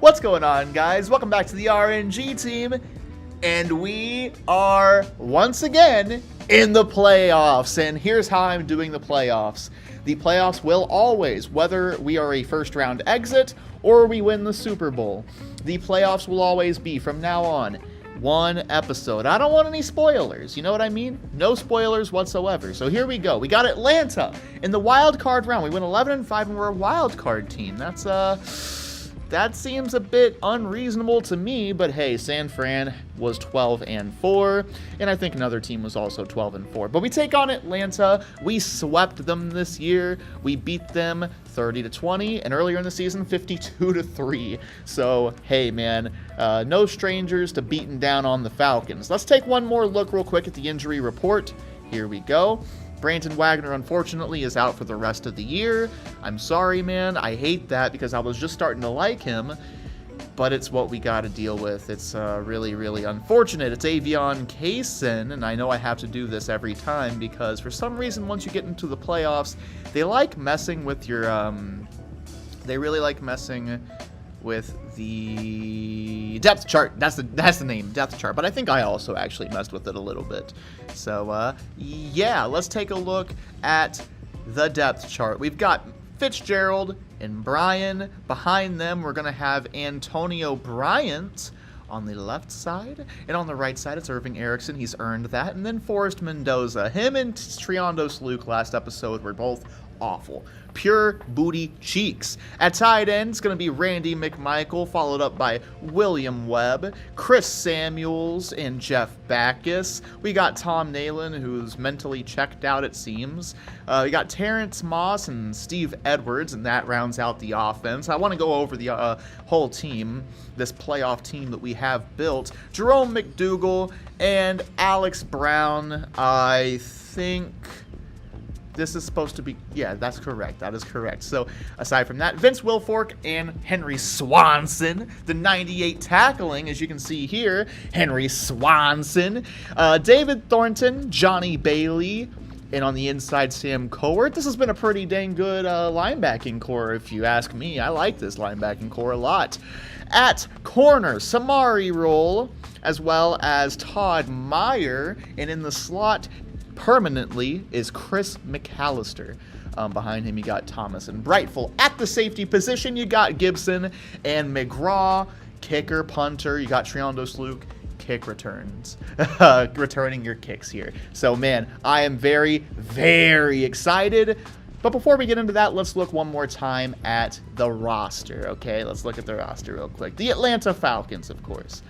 What's going on, guys? Welcome back to the RNG team, and we are once again in the playoffs. And here's how I'm doing the playoffs. The playoffs will always, whether we are a first round exit or we win the Super Bowl, the playoffs will always be, from now on, one episode. I don't want any spoilers, you know what I mean? No spoilers whatsoever. So here we go. We got Atlanta in the wild card round. We went 11-5 and we're a wild card team. That seems a bit unreasonable to me, but hey, San Fran was 12-4, and I think another team was also 12-4. But we take on Atlanta. We swept them this year. We beat them 30-20, and earlier in the season, 52-3. So hey, man, no strangers to beating down on the Falcons. Let's take one more look real quick at the injury report. Here we go. Brandon Wagner, unfortunately, is out for the rest of the year. I'm sorry, man. I hate that because I was just starting to like him, but it's what we got to deal with. It's really, really unfortunate. It's Avion Kaysen, and I know I have to do this every time because for some reason, once you get into the playoffs, they like messing with your, they really like messing with the depth chart. That's the name, depth chart. But I think I also actually messed with it a little bit. So yeah, let's take a look at the depth chart. We've got Fitzgerald and Bryan. Behind them, we're gonna have Antonio Bryant on the left side, and on the right side, it's Irving Erickson. He's earned that. And then Forrest Mendoza. Him and Triando Luke last episode were both awful. Pure booty cheeks. At tight end, it's going to be Randy McMichael, followed up by William Webb, Chris Samuels, and Jeff Backus. We got Tom Nalen, who's mentally checked out, it seems. We got Terrence Moss and Steve Edwards, and that rounds out the offense. I want to go over the whole team, this playoff team that we have built. Jerome McDougal and Alex Brown, I think this is supposed to be, yeah, that's correct. That is correct. So aside from that, Vince Wilfork and Henry Swanson, the 98 tackling, as you can see here, Henry Swanson, David Thornton, Johnny Bailey, and on the inside, Sam Cowart. This has been a pretty dang good linebacking core, if you ask me. I like this linebacking core a lot. At corner, Samari Roll, as well as Todd Meyer, and in the slot, permanently is Chris McAllister. Behind him, you got Thomas and Brightful. At the safety position, you got Gibson and McGraw. Kicker, punter, you got Triando Luke. Kick returns. Returning your kicks here. So, man, I am very, very excited. But before we get into that, let's look one more time at the roster, okay? Let's look at the roster real quick. The Atlanta Falcons, of course.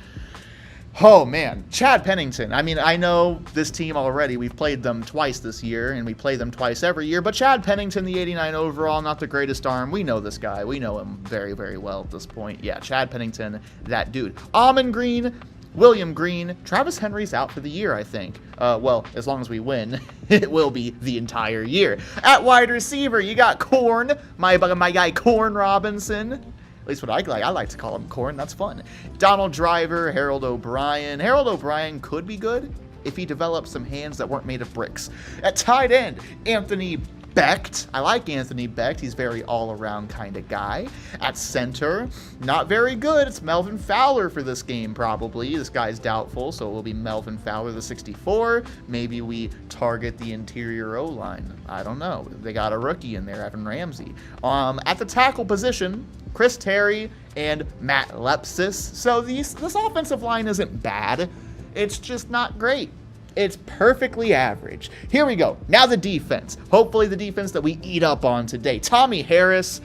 Oh, man. Chad Pennington. I mean, I know this team already. We've played them twice this year, and we play them twice every year. But Chad Pennington, the 89 overall, not the greatest arm. We know this guy. We know him very, very well at this point. Yeah, Chad Pennington, that dude. Amon Green, William Green. Travis Henry's out for the year, I think. Well, as long as we win, it will be the entire year. At wide receiver, you got Corn, my guy Corn Robinson. At least what I like to call him Corn. That's fun. Donald Driver, Harold O'Brien. Harold O'Brien could be good if he developed some hands that weren't made of bricks. At tight end, Anthony Becht. I like Anthony Becht. He's very all-around kind of guy. At center, not very good. It's Melvin Fowler for this game, probably. This guy's doubtful, so it will be Melvin Fowler, the 64. Maybe we target the interior O-line. I don't know. They got a rookie in there, Evan Ramsey. At the tackle position, Chris Terry and Matt Lepsis. So this offensive line isn't bad. It's just not great. It's perfectly average. Here we go. Now the defense. Hopefully the defense that we eat up on today. Tommy Harris,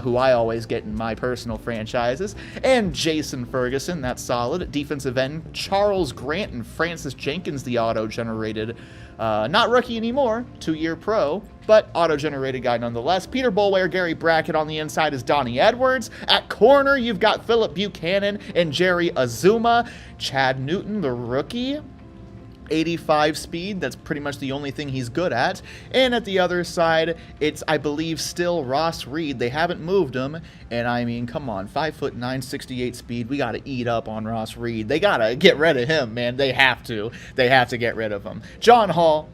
who I always get in my personal franchises, and Jason Ferguson. That's solid. Defensive end, Charles Grant and Francis Jenkins, the auto-generated, not rookie anymore, 2-year pro, but auto-generated guy nonetheless. Peter Boulware, Gary Brackett on the inside is Donnie Edwards. At corner, you've got Philip Buchanan and Jerry Azuma. Chad Newton, the rookie. 85 speed, that's pretty much the only thing he's good at. And at the other side, it's, I believe, still Ross Reed. They haven't moved him, and I mean, come on, 5'9", 68 speed. We got to eat up on Ross Reed. They got to get rid of him, man. They have to get rid of him. John Hall,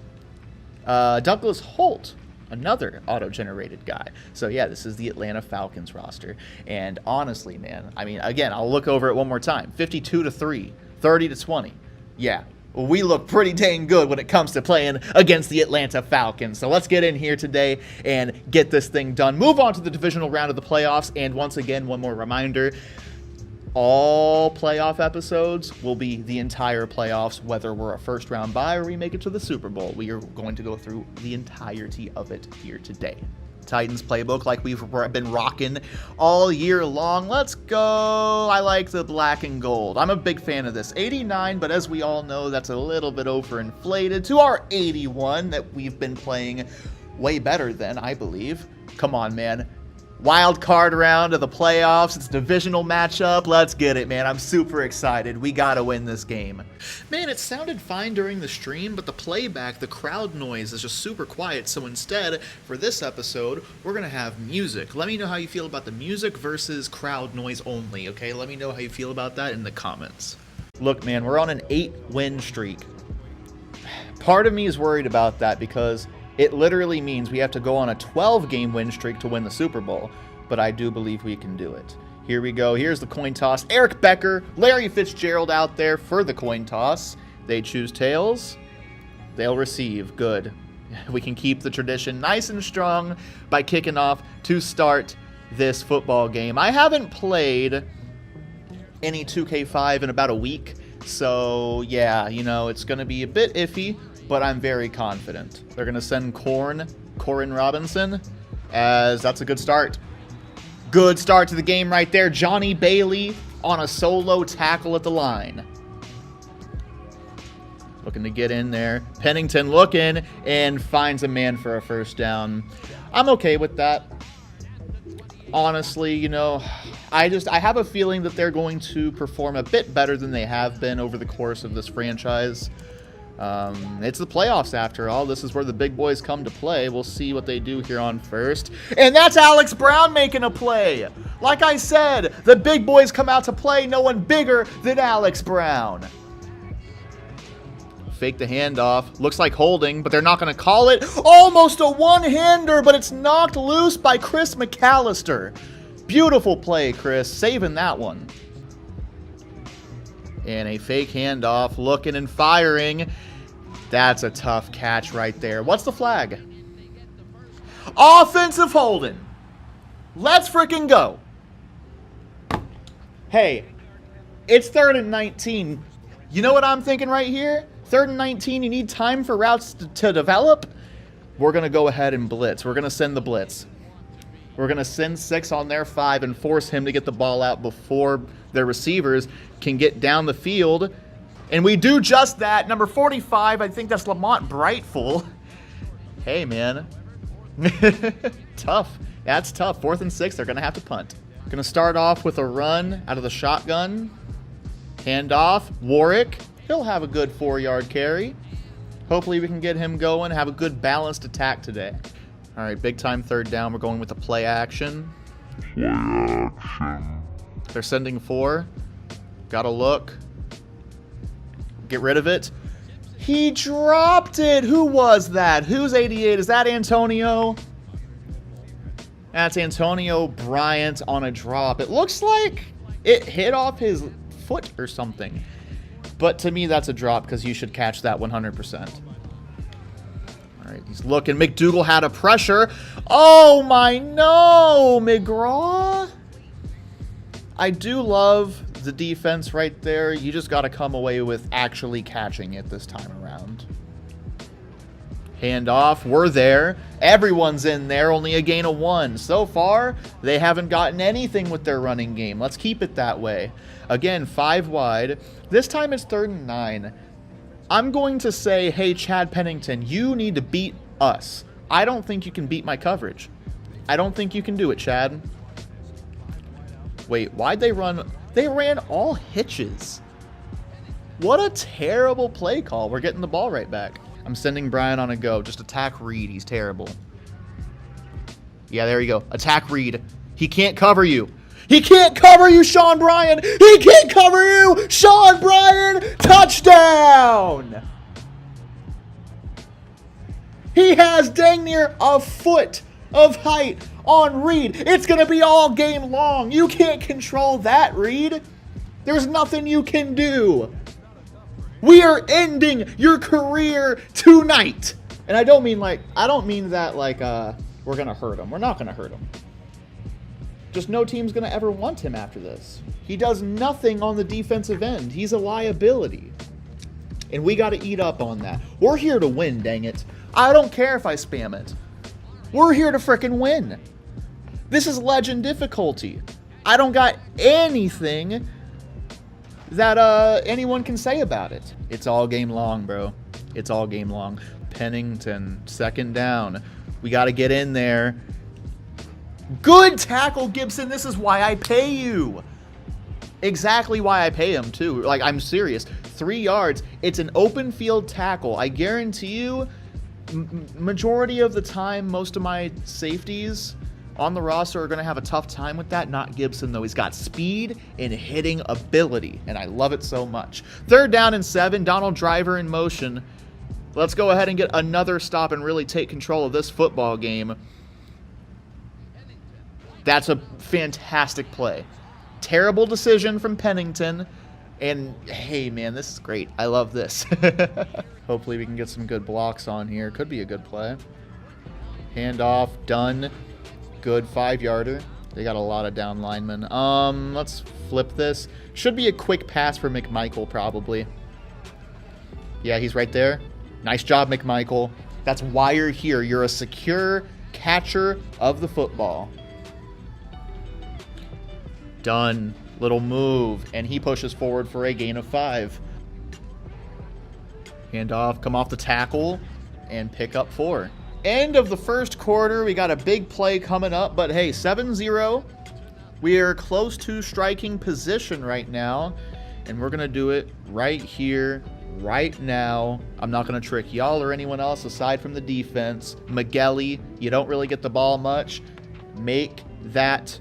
Douglas Holt, another auto-generated guy. So yeah, this is the Atlanta Falcons roster. And honestly, man, I mean, again, I'll look over it one more time. 52-3, 30-20. Yeah, we look pretty dang good when it comes to playing against the Atlanta Falcons. So let's get in here today and get this thing done. Move on to the divisional round of the playoffs. And once again, one more reminder, all playoff episodes will be the entire playoffs, whether we're a first round bye or we make it to the Super Bowl. We are going to go through the entirety of it here today. Titans playbook like we've been rocking all year long. Let's go. I like the black and gold. I'm a big fan of this. 89, but as we all know, that's a little bit overinflated to our 81 that we've been playing way better than, I believe. Come on, man. Wild card round of the playoffs. It's a divisional matchup. Let's get it, man. I'm super excited. We gotta win this game. Man, it sounded fine during the stream, but the playback, the crowd noise is just super quiet. So instead, for this episode, we're gonna have music. Let me know how you feel about the music versus crowd noise only, okay? Let me know how you feel about that in the comments. Look, man, we're on an 8-win streak. Part of me is worried about that because it literally means we have to go on a 12-game win streak to win the Super Bowl, but I do believe we can do it. Here we go. Here's the coin toss. Erik Becker, Larry Fitzgerald out there for the coin toss. They choose tails. They'll receive. Good. We can keep the tradition nice and strong by kicking off to start this football game. I haven't played any 2K5 in about a week, so yeah, you know, it's going to be a bit iffy, but I'm very confident. They're going to send Corin Robinson, as that's a good start. Good start to the game right there. Johnny Bailey on a solo tackle at the line. Looking to get in there. Pennington looking and finds a man for a first down. I'm okay with that. Honestly, you know, I have a feeling that they're going to perform a bit better than they have been over the course of this franchise. It's the playoffs after all. This is where the big boys come to play. We'll see what they do here on first. And that's Alex Brown making a play. Like I said, the big boys come out to play. No one bigger than Alex Brown. Fake the handoff. Looks like holding, but they're not going to call it. Almost a one-hander, but it's knocked loose by Chris McAllister. Beautiful play, Chris. Saving that one. And a fake handoff. Looking and firing. That's a tough catch right there. What's the flag? Offensive holding. Let's freaking go. Hey, it's 3rd and 19. You know what I'm thinking right here? 3rd and 19, you need time for routes to develop. We're going to go ahead and blitz. We're going to send the blitz. We're going to send 6 on their 5 and force him to get the ball out before their receivers can get down the field. And we do just that. Number 45, I think that's Lamont Brightful. Hey, man. Tough. That's tough. 4th and 6, they're going to have to punt. Going to start off with a run out of the shotgun. Handoff. Warwick. He'll have a good 4-yard carry. Hopefully we can get him going. Have a good balanced attack today. All right, big time 3rd down. We're going with the play action. They're sending 4. Got to look. Get rid of it. He dropped it. Who was that? Who's 88? Is that Antonio? That's Antonio Bryant on a drop. It looks like it hit off his foot or something. But to me, that's a drop because you should catch that 100%. All right, he's looking. McDougal had a pressure. Oh, my no. McGraw? I do love the defense right there. You just got to come away with actually catching it this time around. Handoff. We're there. Everyone's in there. Only a gain of 1. So far, they haven't gotten anything with their running game. Let's keep it that way. Again, 5 wide. This time it's 3rd and 9. I'm going to say, hey, Chad Pennington, you need to beat us. I don't think you can beat my coverage. I don't think you can do it, Chad. Wait, why'd they run? They ran all hitches. What a terrible play call. We're getting the ball right back. I'm sending Brian on a go. Just attack Reed. He's terrible. Yeah, there you go. Attack Reed. He can't cover you. He can't cover you, Sean Bryan. He can't cover you, Sean Bryan. Touchdown. He has dang near a foot of height on Reed. It's going to be all game long. You can't control that, Reed. There's nothing you can do. We are ending your career tonight. And I don't mean that like we're going to hurt him. We're not going to hurt him. Just no team's going to ever want him after this. He does nothing on the defensive end. He's a liability. And we got to eat up on that. We're here to win, dang it. I don't care if I spam it. We're here to frickin' win. This is legend difficulty. I don't got anything that anyone can say about it. It's all game long, bro. It's all game long. Pennington, second down. We got to get in there. Good tackle, Gibson. This is why I pay you. Exactly why I pay him, too. Like, I'm serious. 3 yards. It's an open field tackle. I guarantee you, majority of the time, most of my safeties on the roster are going to have a tough time with that. Not Gibson, though. He's got speed and hitting ability, and I love it so much. 3rd down and 7. Donald Driver in motion. Let's go ahead and get another stop and really take control of this football game. That's a fantastic play. Terrible decision from Pennington. And, hey, man, this is great. I love this. Hopefully we can get some good blocks on here. Could be a good play. Handoff, done. Good 5-yarder. They got a lot of down linemen. Let's flip this. Should be a quick pass for McMichael, probably. Yeah, he's right there. Nice job, McMichael. That's why you're here. You're a secure catcher of the football. Done. Little move. And he pushes forward for a gain of 5. Handoff. Come off the tackle. And pick up 4. End of the first quarter. We got a big play coming up. But hey, 7-0. We are close to striking position right now. And we're going to do it right here, right now. I'm not going to trick y'all or anyone else aside from the defense. Migueli, you don't really get the ball much. Make that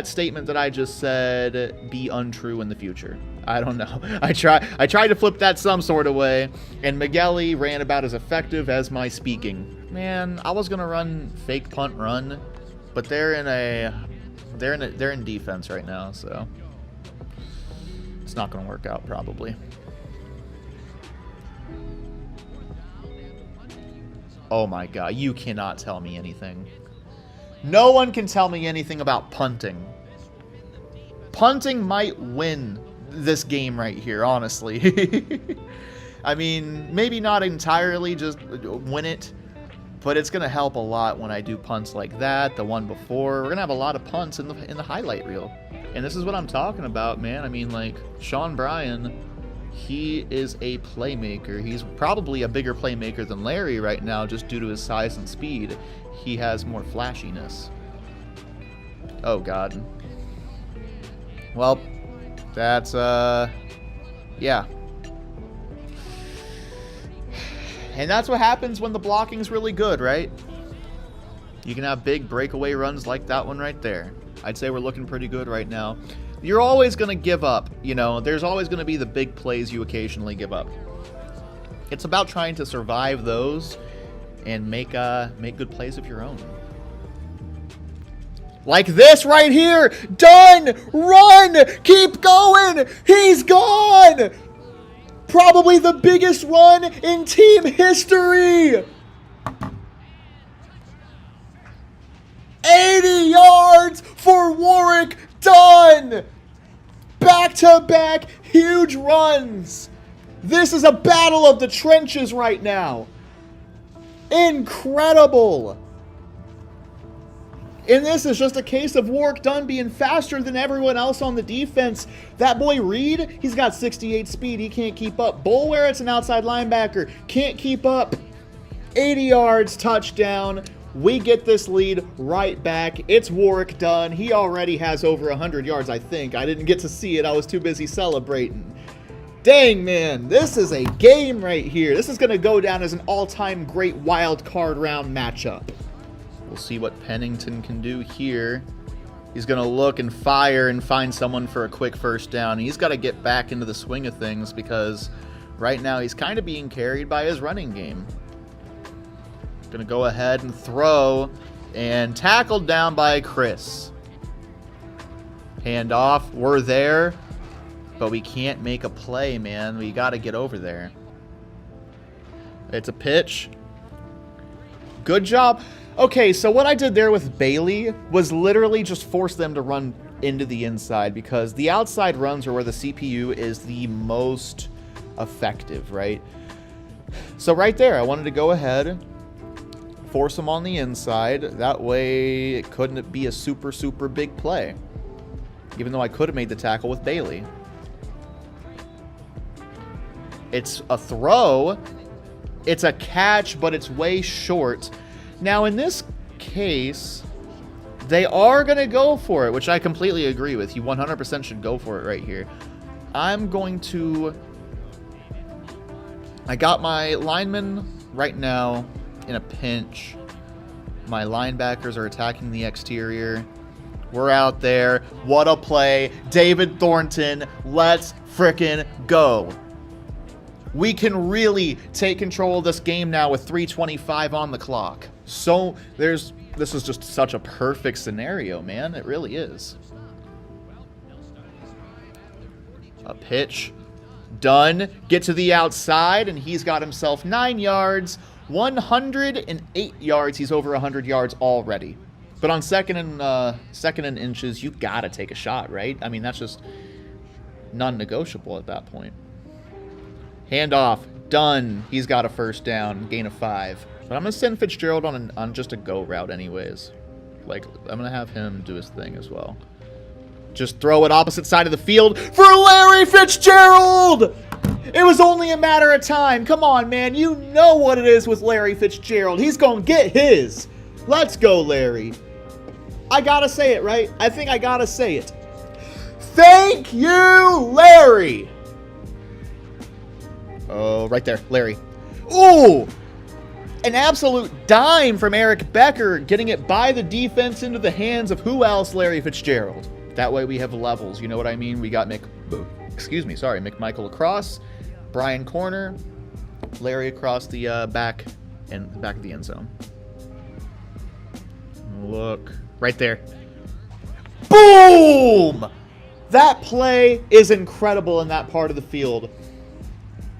statement that I just said be untrue in the future. I don't know. I tried to flip that some sort of way, and Migueli ran about as effective as my speaking. Man, I was gonna run fake punt run, but they're in defense right now, so it's not gonna work out probably. Oh my God, you cannot tell me anything. No one can tell me anything about punting. Punting might win this game right here, honestly. I mean, maybe not entirely just win it, but it's going to help a lot when I do punts like that, the one before. We're going to have a lot of punts in the highlight reel. And this is what I'm talking about, man. I mean, like, Sean Bryan, he is a playmaker. He's probably a bigger playmaker than Larry right now just due to his size and speed. He has more flashiness. Oh, God. Well, that's, yeah. And that's what happens when the blocking's really good, right? You can have big breakaway runs like that one right there. I'd say we're looking pretty good right now. You're always going to give up, you know. There's always going to be the big plays you occasionally give up. It's about trying to survive those and make good plays of your own. Like this right here. Done. Run. Keep going. He's gone. Probably the biggest run in team history. 80 yards for Warwick. Done. Back-to-back huge runs. This is a battle of the trenches right now. Incredible. And this is just a case of Warwick Dunn being faster than everyone else on the defense. That boy Reed, he's got 68 speed. He can't keep up. Bulwerett's an outside linebacker. Can't keep up. 80 yards, touchdown. We get this lead right back. It's Warwick Dunn. He already has over 100 yards, I think. I didn't get to see it. I was too busy celebrating. Dang, man. This is a game right here. This is going to go down as an all-time great wild card round matchup. We'll see what Pennington can do here. He's going to look and fire and find someone for a quick first down. He's got to get back into the swing of things because right now he's kind of being carried by his running game. Gonna go ahead and throw, and tackled down by Chris. Hand off. We're there, but we can't make a play, man. We got to get over there. It's a pitch. Good job. Okay, so what I did there with Bailey was literally just force them to run into the inside, because the outside runs are where the CPU is the most effective, right? So right there, I wanted to go ahead, force them on the inside. That way it couldn't be a super, super big play, even though I could have made the tackle with Bailey. It's a throw. It's a catch, but it's way short. Now, in this case, they are going to go for it, which I completely agree with. You 100% should go for it right here. I'm going to... I got my linemen right now in a pinch. My linebackers are attacking the exterior. We're out there. What a play. David Thornton, let's frickin' go. We can really take control of this game now with 3:25 on the clock. So this is just such a perfect scenario, man. It really is. A pitch. Done. Get to the outside, and he's got himself 9 yards, 108 yards. He's over 100 yards already. But on second and inches, you gotta take a shot, right? I mean, that's just non-negotiable at that point. Handoff. Done. He's got a first down. Gain of 5. But I'm going to send Fitzgerald on just a go route anyways. Like, I'm going to have him do his thing as well. Just throw it opposite side of the field for Larry Fitzgerald! It was only a matter of time. Come on, man. You know what it is with Larry Fitzgerald. He's going to get his. Let's go, Larry. I got to say it, right? I think I got to say it. Thank you, Larry! Oh, right there, Larry. Ooh! An absolute dime from Erik Becker, getting it by the defense into the hands of who else? Larry Fitzgerald. That way we have levels, you know what I mean? We got McMichael across, Brian corner, Larry across the back of the end zone. Look, right there. Boom! That play is incredible in that part of the field.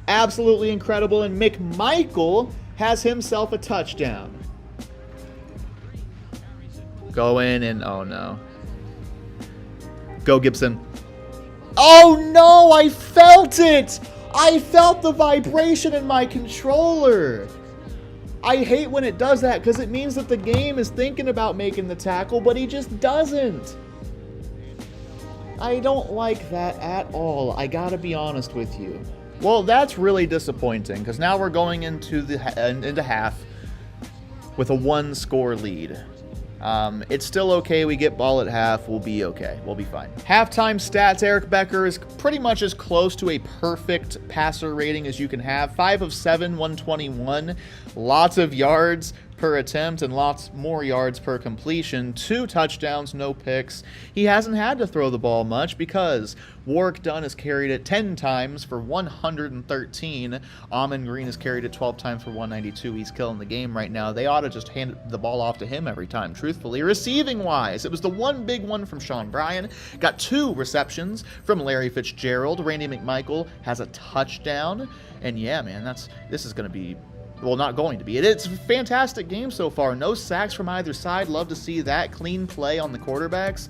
Absolutely incredible, and McMichael has himself a touchdown. Go in and, oh no. Go Gibson. Oh no, I felt it! I felt the vibration in my controller. I hate when it does that, because it means that the game is thinking about making the tackle, but he just doesn't. I don't like that at all. I gotta be honest with you. Well, that's really disappointing, because now we're going into half with a 1-score lead. It's still okay. We get ball at half. We'll be okay. We'll be fine. Halftime stats, Erik Becker is pretty much as close to a perfect passer rating as you can have. 5 of 7, 121. Lots of yards per attempt and lots more yards per completion. 2 touchdowns, no picks. He hasn't had to throw the ball much because Warwick Dunn has carried it 10 times for 113. Amon Green has carried it 12 times for 192. He's killing the game right now. They ought to just hand the ball off to him every time, truthfully. Receiving-wise, it was the one big one from Sean Bryan. Got 2 receptions from Larry Fitzgerald. Randy McMichael has a touchdown. And yeah, man, this is going to be... Well, not going to be. It's a fantastic game so far. No sacks from either side. Love to see that. Clean play on the quarterbacks.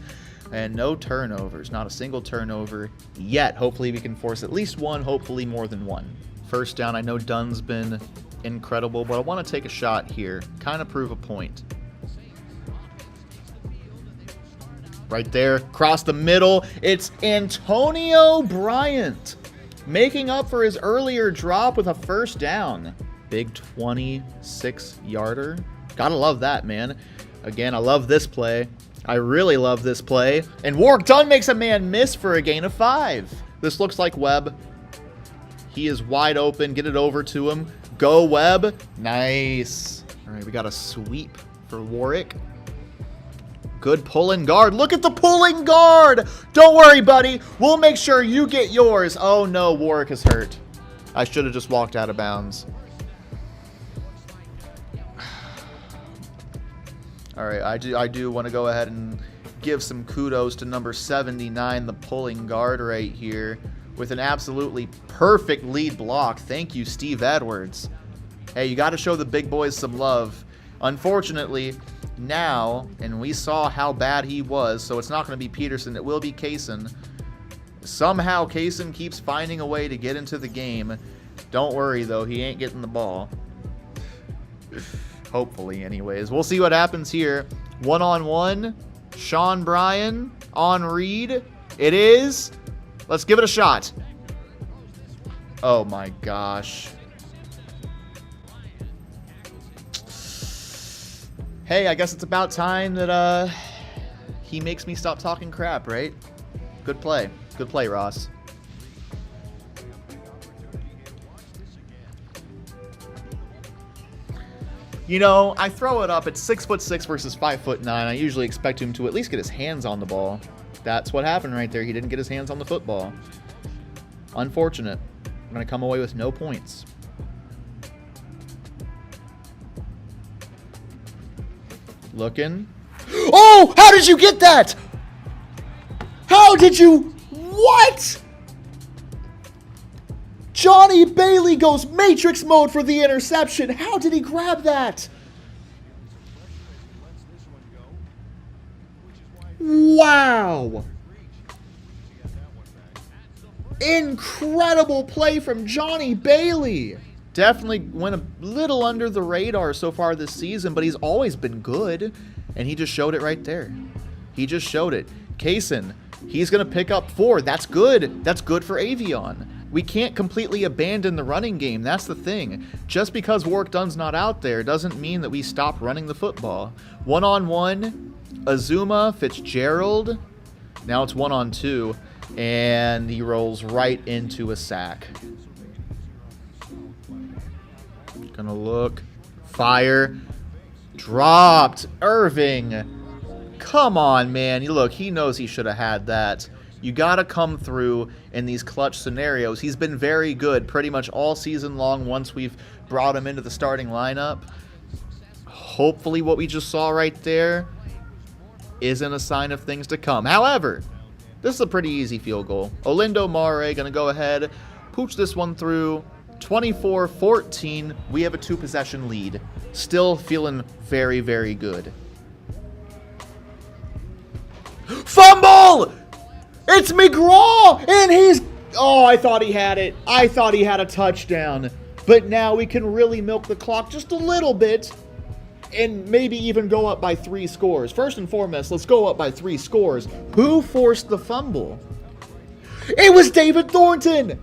And no turnovers. Not a single turnover yet. Hopefully we can force at least one, hopefully more than one. First down, I know Dunn's been incredible, but I want to take a shot here. Kind of prove a point. Right there, across the middle. It's Antonio Bryant making up for his earlier drop with a first down. Big 26-yarder. Gotta love that, man. Again, I love this play. I really love this play. And Warwick Dunn makes a man miss for a gain of 5. This looks like Webb. He is wide open. Get it over to him. Go, Webb. Nice. All right, we got a sweep for Warwick. Good pulling guard. Look at the pulling guard. Don't worry, buddy. We'll make sure you get yours. Oh, no. Warwick is hurt. I should have just walked out of bounds. All right, I do want to go ahead and give some kudos to number 79, the pulling guard right here, with an absolutely perfect lead block. Thank you, Steve Edwards. Hey, you got to show the big boys some love. Unfortunately, now, and we saw how bad he was, so it's not going to be Peterson. It will be Kaysen. Somehow, Kaysen keeps finding a way to get into the game. Don't worry, though. He ain't getting the ball. Hopefully, anyways. We'll see what happens here. One-on-one. Sean Bryan on Reed. It is. Let's give it a shot. Oh, my gosh. Hey, I guess it's about time that he makes me stop talking crap, right? Good play. Good play, Ross. You know, I throw it up at 6'6" versus 5'9". I usually expect him to at least get his hands on the ball. That's what happened right there. He didn't get his hands on the football. Unfortunate. I'm going to come away with no points. Looking. Oh, how did you get that? How did you? What? Johnny Bailey goes Matrix mode for the interception. How did he grab that? Wow. Incredible play from Johnny Bailey. Definitely went a little under the radar so far this season, but he's always been good. And he just showed it right there. He just showed it. Kaysen, he's going to pick up 4. That's good. That's good for Avion. We can't completely abandon the running game. That's the thing. Just because Warwick Dunn's not out there doesn't mean that we stop running the football. One-on-one, Azuma, Fitzgerald. Now it's 1-on-2, and he rolls right into a sack. Gonna look. Fire. Dropped. Irving. Come on, man. Look, he knows he should have had that. You got to come through in these clutch scenarios. He's been very good pretty much all season long once we've brought him into the starting lineup. Hopefully what we just saw right there isn't a sign of things to come. However, this is a pretty easy field goal. Olindo Mare going to go ahead, pooch this one through. 24-14. We have a 2-possession lead. Still feeling very, very good. Fumble! It's McGraw! And he's... Oh, I thought he had it. I thought he had a touchdown. But now we can really milk the clock just a little bit and maybe even go up by 3 scores. First and foremost, let's go up by 3 scores. Who forced the fumble? It was David Thornton!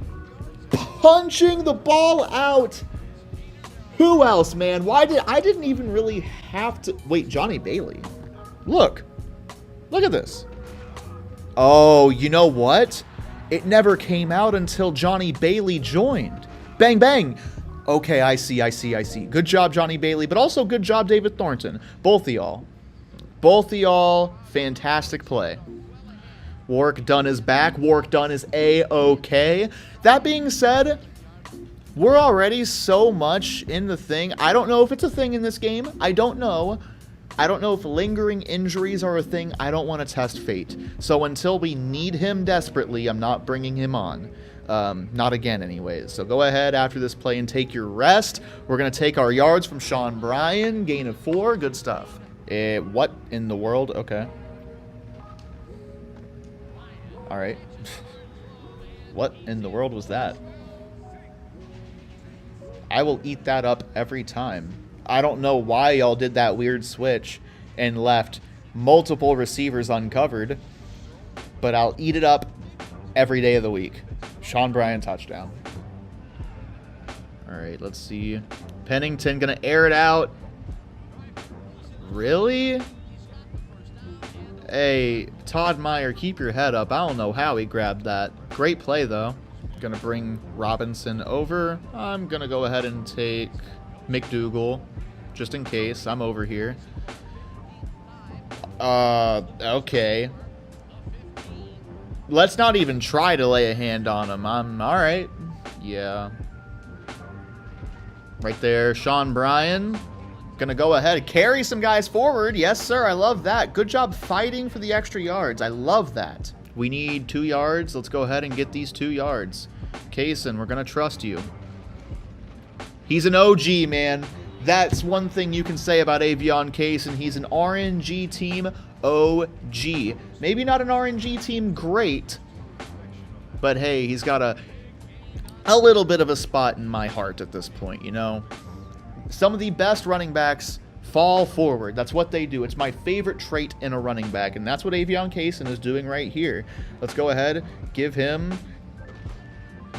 Punching the ball out. Who else, man? I didn't even really have to... Wait, Johnny Bailey. Look at this. Oh, you know what? It never came out until Johnny Bailey joined. Bang, bang. Okay, I see. Good job, Johnny Bailey, but also good job, David Thornton. Both of y'all, fantastic play. Warwick Dunn is back. Warwick Dunn is A-okay. That being said, we're already so much in the thing. I don't know if it's a thing in this game. I don't know. I don't know if lingering injuries are a thing. I don't want to test fate. So until we need him desperately, I'm not bringing him on. Not again anyways. So go ahead after this play and take your rest. We're going to take our yards from Sean Bryan. Gain of 4. Good stuff. What in the world? Okay. All right. What in the world was that? I will eat that up every time. I don't know why y'all did that weird switch and left multiple receivers uncovered, but I'll eat it up every day of the week. Sean Bryan touchdown. All right, let's see. Pennington going to air it out. Really? Hey, Todd Meyer, keep your head up. I don't know how he grabbed that. Great play, though. Going to bring Robinson over. I'm going to go ahead and take McDougal, just in case. I'm over here. Okay. Let's not even try to lay a hand on him. I'm all right. Yeah. Right there, Sean Bryan. Gonna go ahead, carry some guys forward. Yes, sir, I love that. Good job fighting for the extra yards. I love that. We need 2 yards. Let's go ahead and get these 2 yards. Kaysen, we're gonna trust you. He's an OG, man. That's one thing you can say about Avion Kaysen. He's an RNG team OG. Maybe not an RNG team great, but hey, he's got a little bit of a spot in my heart at this point, you know? Some of the best running backs fall forward. That's what they do. It's my favorite trait in a running back, and that's what Avion Kaysen is doing right here. Let's go ahead, give him...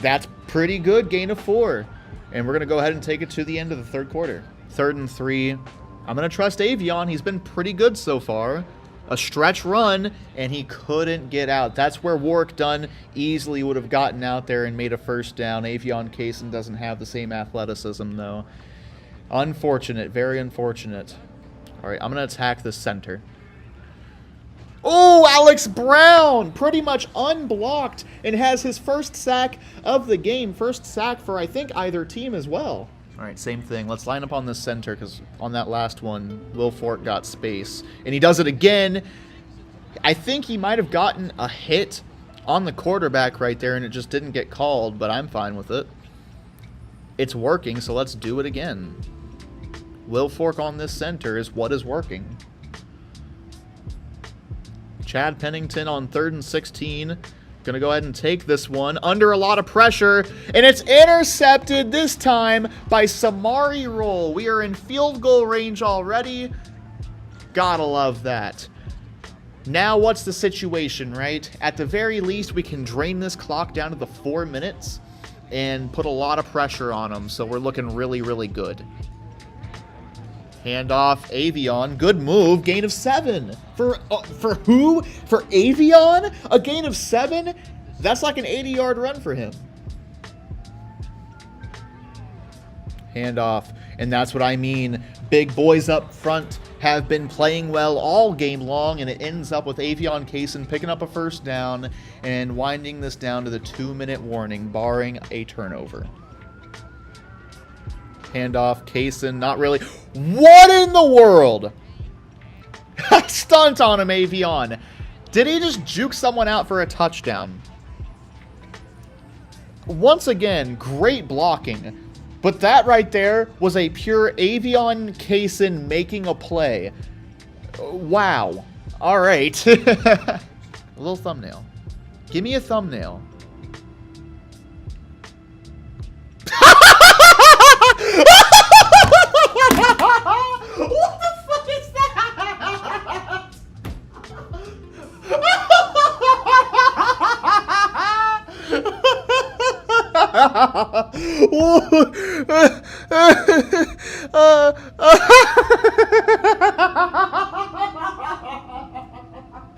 That's pretty good, gain of 4. And we're going to go ahead and take it to the end of the 3rd quarter. 3rd and 3. I'm going to trust Avion. He's been pretty good so far. A stretch run, and he couldn't get out. That's where Warwick Dunn easily would have gotten out there and made a first down. Avion Kaysen doesn't have the same athleticism, though. Unfortunate. Very unfortunate. All right, I'm going to attack the center. Oh, Alex Brown! Pretty much unblocked and has his first sack of the game. First sack for, I think, either team as well. All right, same thing. Let's line up on the center because on that last one, Will Fork got space. And he does it again. I think he might have gotten a hit on the quarterback right there and it just didn't get called, but I'm fine with it. It's working, so let's do it again. Will Fork on this center is what is working. Chad Pennington on 3rd and 16. Gonna go ahead and take this one under a lot of pressure, and it's intercepted this time by Samari Roll. We are in field goal range already. Gotta love that. Now what's the situation, right? At the very least, we can drain this clock down to the 4 minutes and put a lot of pressure on them, so we're looking really, really good. Handoff, Avion. Good move. Gain of 7. For who? For Avion? A gain of 7? That's like an 80-yard run for him. Handoff. And that's what I mean. Big boys up front have been playing well all game long, and it ends up with Avion Kaysen picking up a first down and winding this down to the 2-minute warning, barring a turnover. Handoff, Kaysen, not really. What in the world? Stunt on him, Avion. Did he just juke someone out for a touchdown? Once again, great blocking. But that right there was a pure Avion Kaysen making a play. Wow. All right. A little thumbnail. Give me a thumbnail. What the fuck is that?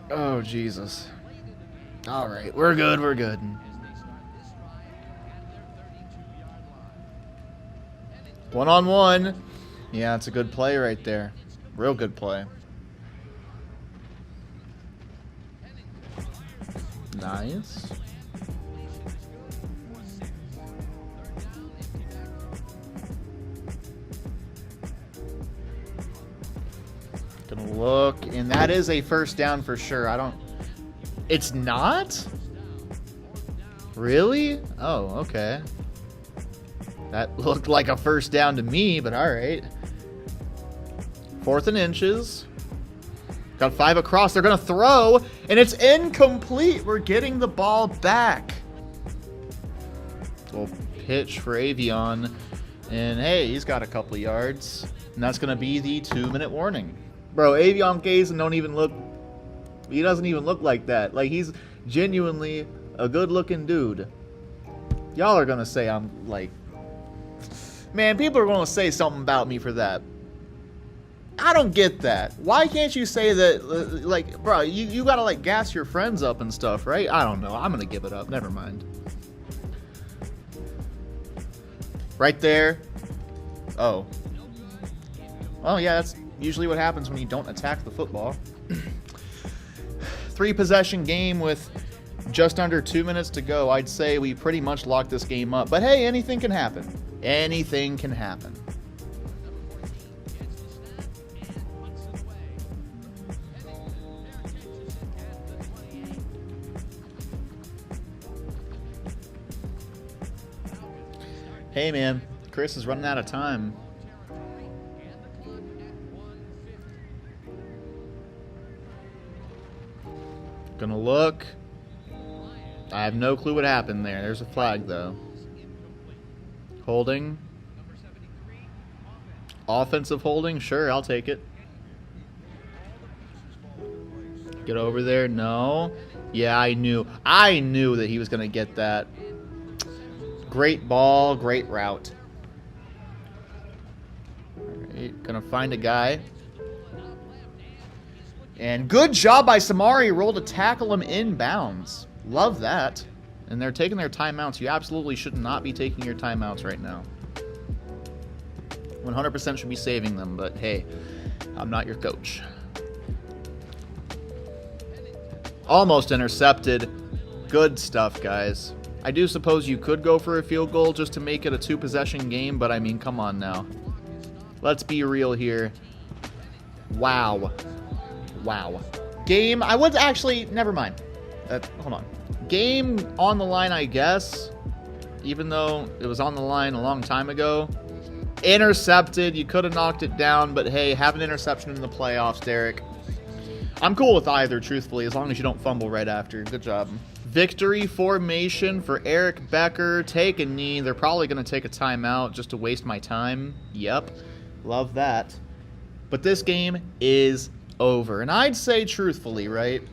Oh, Jesus. All right, we're good, we're good. One-on-one. Yeah, it's a good play right there. Real good play. Nice. Gonna look, and that is a first down for sure. It's not? Really? Oh, okay. That looked like a first down to me, but all right. 4th and inches. Got 5 across. They're going to throw, and it's incomplete. We're getting the ball back. Little pitch for Avion. And, hey, he's got a couple of yards. And that's going to be the 2-minute warning. Bro, Avion Kaysen he doesn't even look like that. Like, he's genuinely a good-looking dude. Y'all are going to say I'm, like... Man, people are going to say something about me for that. I don't get that. Why can't you say that, like, bro, you got to, like, gas your friends up and stuff, right? I don't know. I'm going to give it up. Never mind. Right there. Oh. Oh, yeah, that's usually what happens when you don't attack the football. 3-possession game with just under 2 minutes to go. I'd say we pretty much locked this game up. But, hey, anything can happen. Anything can happen. Hey, man. Chris is running out of time. Gonna look. I have no clue what happened there. There's a flag, though. Holding. Offensive holding? Sure, I'll take it. Get over there. No. Yeah, I knew that he was going to get that. Great ball, great route. All right, going to find a guy. And good job by Samari. Roll to tackle him inbounds. Love that. And they're taking their timeouts. You absolutely should not be taking your timeouts right now. 100% should be saving them, but hey, I'm not your coach. Almost intercepted. Good stuff, guys. I do suppose you could go for a field goal just to make it a 2-possession game, but I mean, come on now. Let's be real here. Wow. Wow. Game, I would actually, never mind. Hold on. Game on the line, I guess, even though it was on the line a long time ago. Intercepted. You could have knocked it down, but hey, have an interception in the playoffs, Derek. I'm cool with either, truthfully, as long as you don't fumble right after. Good job. Victory formation for Erik Becker. Take a knee. They're probably going to take a timeout just to waste my time. Yep. Love that. But this game is over. And I'd say, truthfully, right,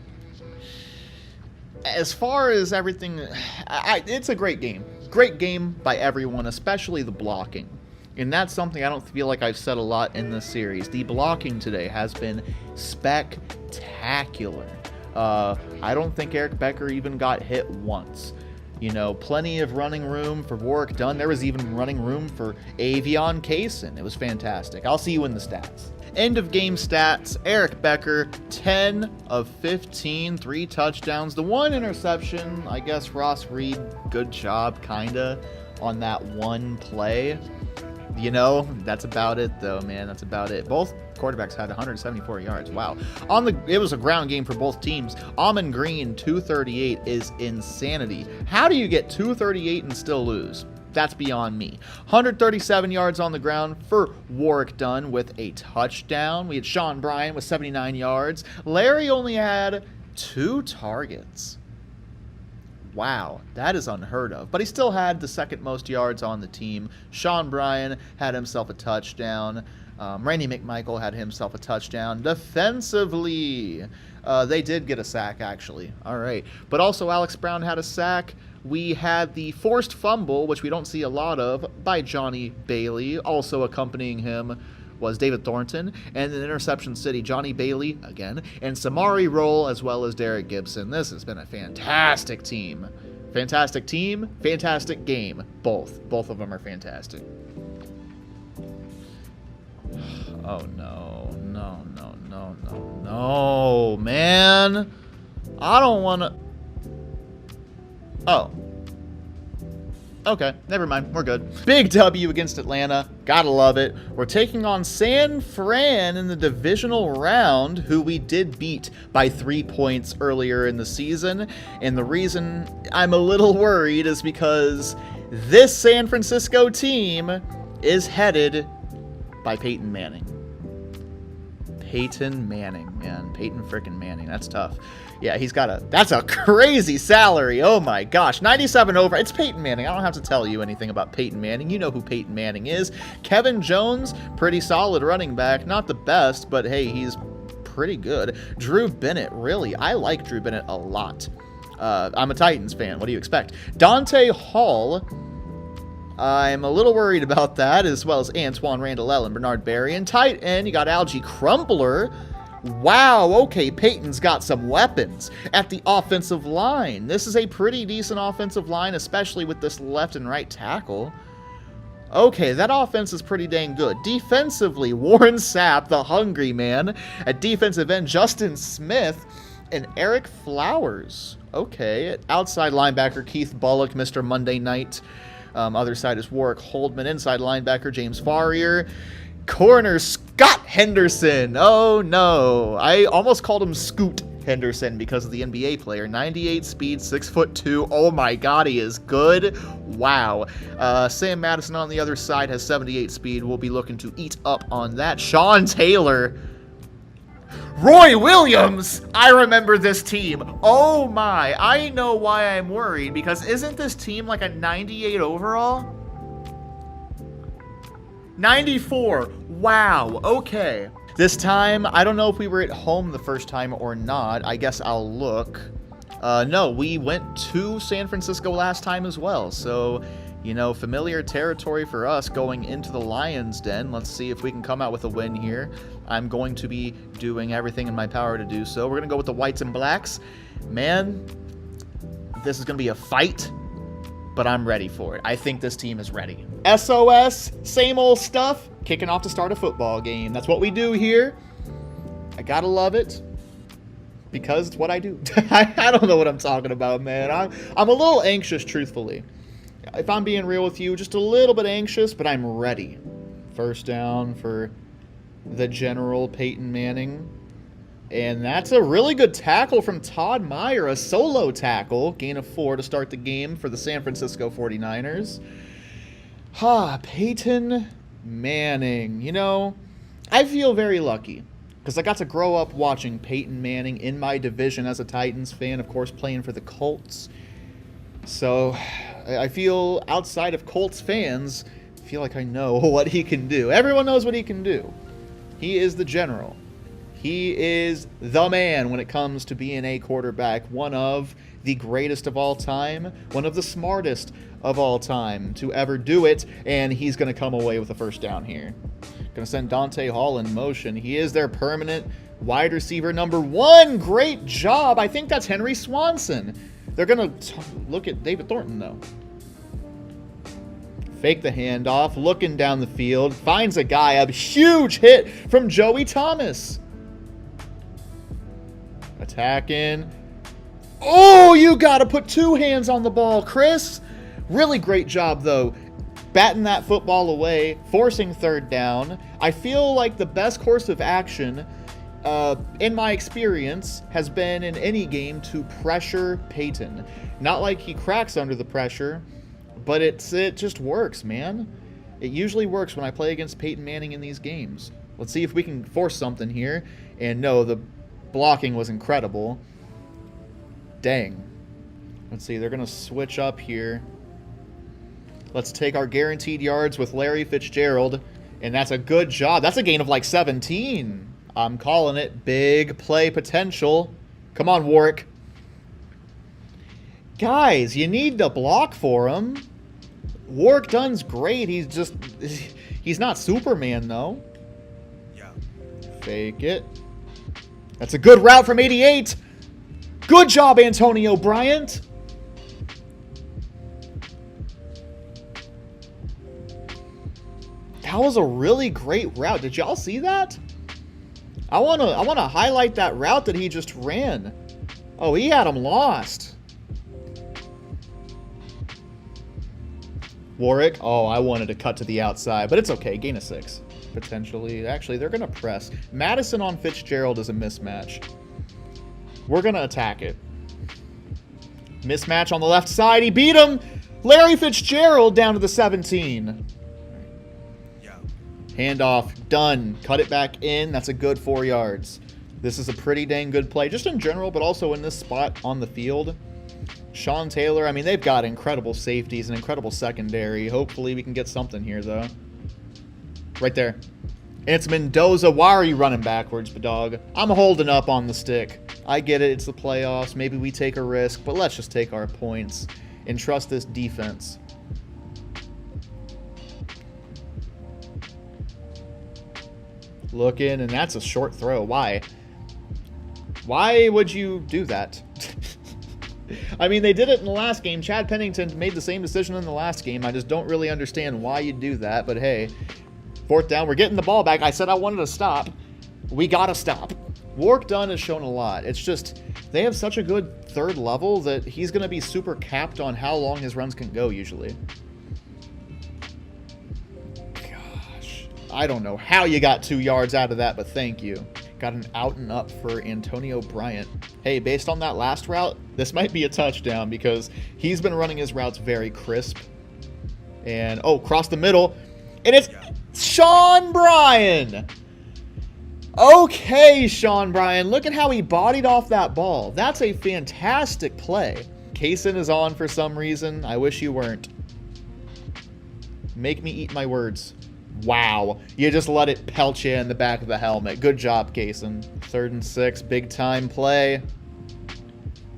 as far as everything, it's a great game. Great game by everyone, especially the blocking. And that's something I don't feel like I've said a lot in this series. The blocking today has been spectacular. I don't think Erik Becker even got hit once. You know, plenty of running room for Warwick Dunn. There was even running room for Avion Kaysen. It was fantastic. I'll see you in the stats. End of game stats. Erik Becker, 10 of 15, 3 touchdowns. The one interception, I guess Ross Reed, good job, kinda, on that one play. You know, that's about it, though, man. That's about it. Both quarterbacks had 174 yards. Wow. It was a ground game for both teams. Amon Green, 238 is insanity. How do you get 238 and still lose? That's beyond me. 137 yards on the ground for Warwick Dunn with a touchdown. We had Sean Bryant with 79 yards. Larry only had 2 targets. Wow, that is unheard of. But he still had the second most yards on the team. Sean Bryan had himself a touchdown. Randy McMichael had himself a touchdown. Defensively, they did get a sack, actually. All right. But also Alex Brown had a sack. We had the forced fumble, which we don't see a lot of, by Johnny Bailey. Also accompanying him was David Thornton, and in Interception City, Johnny Bailey, again, and Samari Roll, as well as Derek Gibson. This has been a fantastic team. Fantastic team, fantastic game. Both of them are fantastic. Oh, no, man. I don't want to... Oh. Okay, never mind. We're good. Big W against Atlanta. Gotta love it. We're taking on San Fran in the divisional round, who we did beat by 3 points earlier in the season. And the reason I'm a little worried is because this San Francisco team is headed by Peyton Manning. Peyton Manning, man. Peyton frickin' Manning. That's tough. Yeah, that's a crazy salary. Oh my gosh. 97 over. It's Peyton Manning. I don't have to tell you anything about Peyton Manning. You know who Peyton Manning is. Kevin Jones, pretty solid running back. Not the best, but hey, he's pretty good. Drew Bennett, really. I like Drew Bennett a lot. I'm a Titans fan. What do you expect? Dante Hall, I'm a little worried about that, as well as Antoine Randall and Bernard Berry. And tight end, you got Algie Crumpler. Wow, okay, Peyton's got some weapons at the offensive line. This is a pretty decent offensive line, especially with this left and right tackle. Okay, that offense is pretty dang good. Defensively, Warren Sapp, the hungry man. At defensive end, Justin Smith and Eric Flowers. Okay, at outside linebacker, Keith Bullock, Mr. Monday Night. Other side is Warwick Holdman. Inside linebacker, James Farrier. Corner, Scott Henderson. Oh, no. I almost called him Scoot Henderson because of the NBA player. 98 speed, 6'2". Oh my god, he is good. Wow. Sam Madison on the other side has 78 speed. We'll be looking to eat up on that. Sean Taylor. Roy Williams! I remember this team. Oh my. I know why I'm worried, because isn't this team like a 98 overall? 94. Wow. Okay. This time, I don't know if we were at home the first time or not. I guess I'll look. No, we went to San Francisco last time as well. So, you know, familiar territory for us going into the Lions' Den. Let's see if we can come out with a win here. I'm going to be doing everything in my power to do so. We're going to go with the whites and blacks. Man, this is going to be a fight, but I'm ready for it. I think this team is ready. SOS, same old stuff, kicking off to start a football game. That's what we do here. I gotta love it, because it's what I do. I don't know what I'm talking about, man. I'm a little anxious, truthfully. If I'm being real with you, just a little bit anxious, but I'm ready. First down for the General Peyton Manning. And that's a really good tackle from Todd Meyer, a solo tackle. Gain of 4 to start the game for the San Francisco 49ers. Peyton Manning. You know, I feel very lucky because I got to grow up watching Peyton Manning in my division as a Titans fan, of course, playing for the Colts. So I feel, outside of Colts fans, I feel like I know what he can do. Everyone knows what he can do. He is the general. He is the man when it comes to being a quarterback. One of the greatest of all time. One of the smartest of all time to ever do it. And he's going to come away with a first down here. Going to send Dante Hall in motion. He is their permanent wide receiver number 1. Great job. I think that's Henry Swanson. They're going to look at David Thornton, though. Fake the handoff. Looking down the field. Finds a guy. A huge hit from Joey Thomas. Attacking. Oh, you got to put 2 hands on the ball, Chris. Really great job, though. Batting that football away, forcing third down. I feel like the best course of action, in my experience, has been in any game to pressure Peyton. Not like he cracks under the pressure, but it just works, man. It usually works when I play against Peyton Manning in these games. Let's see if we can force something here. And no, the blocking was incredible. Dang. Let's see, they're going to switch up here. Let's take our guaranteed yards with Larry Fitzgerald. And that's a good job. That's a gain of like 17. I'm calling it. Big play potential. Come on, Warwick. Guys, you need to block for him. Warwick Dunn's great. He's not Superman, though. Yeah. Fake it. That's a good route from 88. Good job, Antonio Bryant. That was a really great route. Did y'all see that? I wanna highlight that route that he just ran. Oh, he had him lost. Warwick. Oh, I wanted to cut to the outside, but it's okay. Gain of 6. Potentially. Actually, they're going to press. Madison on Fitzgerald is a mismatch. We're going to attack it. Mismatch on the left side. He beat him. Larry Fitzgerald down to the 17. Yeah. Handoff. Done. Cut it back in. That's a good 4 yards. This is a pretty dang good play, just in general, but also in this spot on the field. Sean Taylor, I mean, they've got incredible safeties and incredible secondary. Hopefully we can get something here, though. Right there. And it's Mendoza. Why are you running backwards, dog? I'm holding up on the stick. I get it. It's the playoffs. Maybe we take a risk, but let's just take our points and trust this defense. Looking, and that's a short throw. Why? Why would you do that? I mean, they did it in the last game. Chad Pennington made the same decision in the last game. I just don't really understand why you do that, but hey. 4th down. We're getting the ball back. I said I wanted to stop. We got to stop. Warwick Dunn has shown a lot. It's just they have such a good 3rd level that he's going to be super capped on how long his runs can go usually. Gosh. I don't know how you got 2 yards out of that, but thank you. Got an out and up for Antonio Bryant. Hey, based on that last route, this might be a touchdown because he's been running his routes very crisp. And, oh, cross the middle. And it's Sean Bryan. Okay, Sean Bryan. Look at how he bodied off that ball. That's a fantastic play. Kaysen is on for some reason. I wish you weren't. Make me eat my words. Wow. You just let it pelt you in the back of the helmet. Good job, Kaysen. 3rd and 6. Big time play.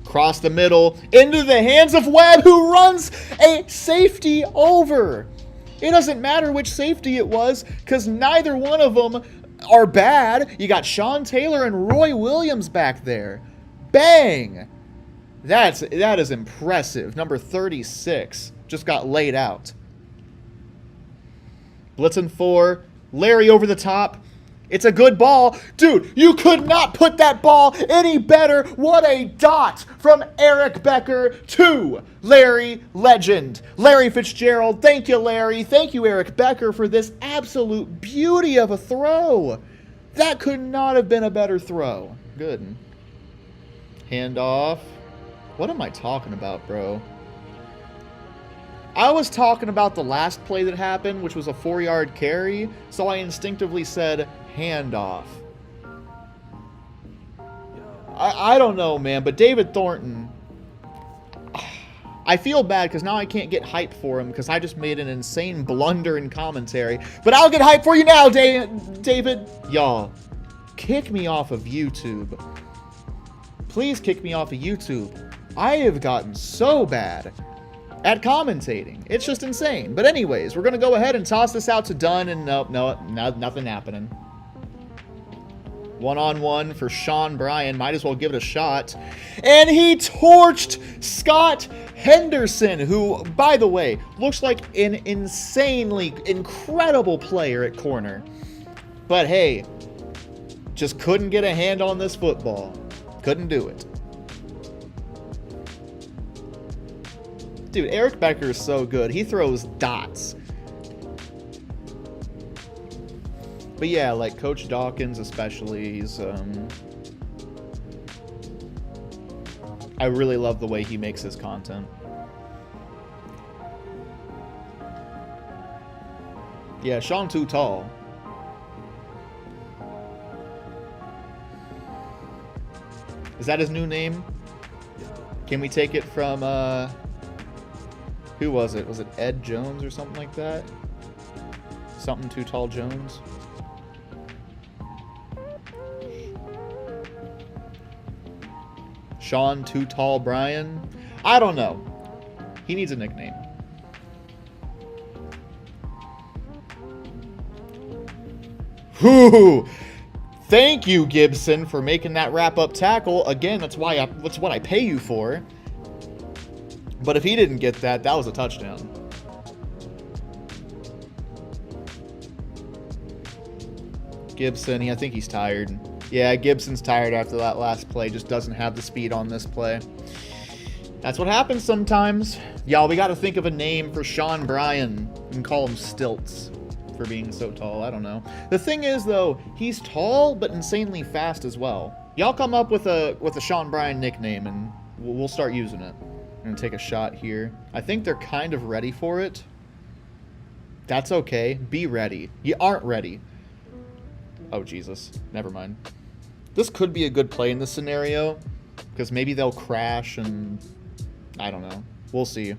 Cross the middle. Into the hands of Webb, who runs a safety over. It doesn't matter which safety it was, because neither one of them are bad. You got Sean Taylor and Roy Williams back there. Bang! That is impressive. Number 36 just got laid out. Blitzing 4. Larry over the top. It's a good ball. Dude, you could not put that ball any better. What a dot from Erik Becker to Larry Legend. Larry Fitzgerald. Thank you, Larry. Thank you, Erik Becker, for this absolute beauty of a throw. That could not have been a better throw. Good. Handoff. What am I talking about, bro? I was talking about the last play that happened, which was a 4-yard carry, so I instinctively said handoff. I don't know, man, but David Thornton, I feel bad because now I can't get hyped for him because I just made an insane blunder in commentary. But I'll get hyped for you now, David. Y'all, kick me off of YouTube. Please kick me off of YouTube. I have gotten so bad at commentating. It's just insane. But anyways, we're going to go ahead and toss this out to Dunn, and nope, nothing happening. 1-on-1 for Sean Bryan. Might as well give it a shot. And he torched Scott Henderson, who, by the way, looks like an insanely incredible player at corner. But hey, just couldn't get a hand on this football. Couldn't do it. Dude, Erik Becker is so good. He throws dots. But yeah, like Coach Dawkins especially, he's I really love the way he makes his content. Yeah, Sean too tall. Is that his new name? Can we take it from who was it? Was it Ed Jones or something like that? Something Too Tall Jones? Sean Too Tall Bryan? I don't know. He needs a nickname. Whew! Thank you, Gibson, for making that wrap-up tackle. Again, that's what I pay you for. But if he didn't get that, that was a touchdown. Gibson, I think he's tired. Yeah, Gibson's tired after that last play. Just doesn't have the speed on this play. That's what happens sometimes. Y'all, we got to think of a name for Sean Bryan and call him Stilts for being so tall. I don't know. The thing is, though, he's tall but insanely fast as well. Y'all come up with a Sean Bryan nickname and we'll start using it. I'm gonna take a shot here. I think they're kind of ready for it. That's okay. Be ready. You aren't ready. Oh, Jesus. Never mind. This could be a good play in this scenario, because maybe they'll crash and I don't know. We'll see.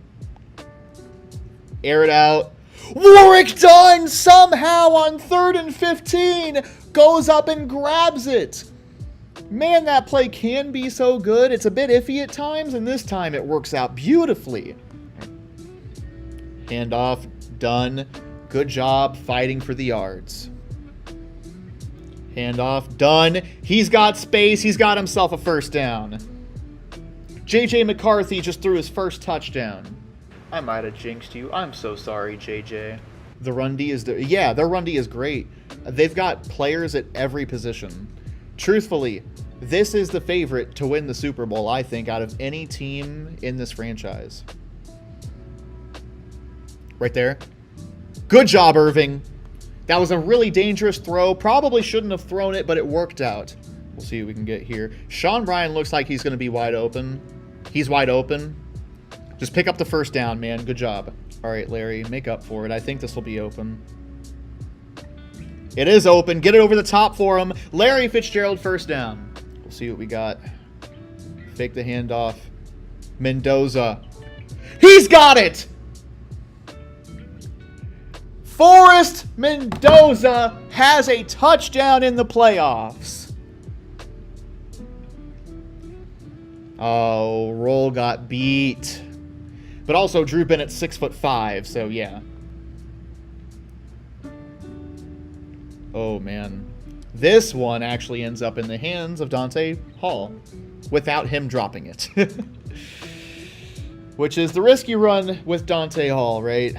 Air it out. Warwick Dunn somehow on 3rd and 15 goes up and grabs it. Man, that play can be so good. It's a bit iffy at times, and this time it works out beautifully. Handoff, Dunn. Good job fighting for the yards. Handoff, Dunn. He's got space. He's got himself a first down. J.J. McCarthy just threw his first touchdown. I might have jinxed you. I'm so sorry, J.J. The run D is... Yeah, their run D is great. They've got players at every position. Truthfully, this is the favorite to win the Super Bowl, I think, out of any team in this franchise. Right there. Good job, Irving. That was a really dangerous throw. Probably shouldn't have thrown it, but it worked out. We'll see what we can get here. Sean Bryan looks like he's going to be wide open. He's wide open. Just pick up the first down, man. Good job. All right, Larry, make up for it. I think this will be open. It is open. Get it over the top for him. Larry Fitzgerald, first down. We'll see what we got. Fake the handoff. Mendoza. He's got it! Forrest Mendoza has a touchdown in the playoffs. Oh, Roll got beat. But also Drew Bennett's 6'5", so yeah. Oh, man. This one actually ends up in the hands of Dante Hall without him dropping it. Which is the risky run with Dante Hall, right?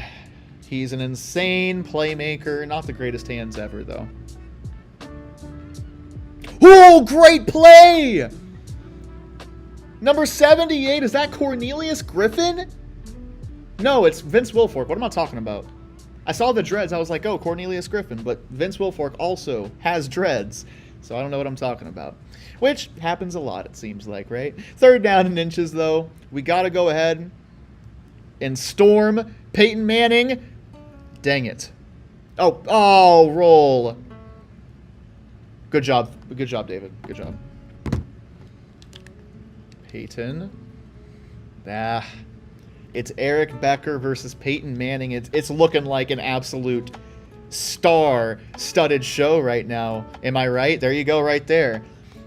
He's an insane playmaker. Not the greatest hands ever, though. Oh, great play! Number 78, is that Cornelius Griffin? No, it's Vince Wilfork. What am I talking about? I saw the dreads. I was like, oh, Cornelius Griffin. But Vince Wilfork also has dreads. So I don't know what I'm talking about. Which happens a lot, it seems like, right? Third down in inches, though. We got to go ahead and storm Peyton Manning. Dang it. Oh, Roll. Good job. Good job, David. Good job. Peyton. It's Erik Becker versus Peyton Manning. It's looking like an absolute star-studded show right now. Am I right? There you go right there.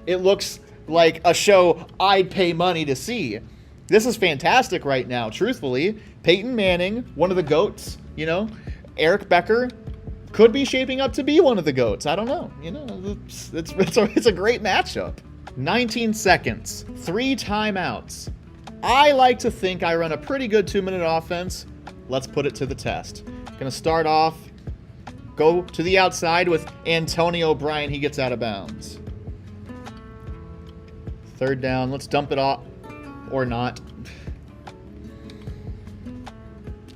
It looks like a show I'd pay money to see. This is fantastic right now, truthfully. Peyton Manning, one of the GOATs, you know. Erik Becker could be shaping up to be one of the GOATs. I don't know. You know, it's a great matchup. 19 seconds, 3 timeouts. I like to think I run a pretty good 2-minute offense. Let's put it to the test. Gonna start off, go to the outside with Antonio Bryan. He gets out of bounds. Third down, let's dump it off, or not.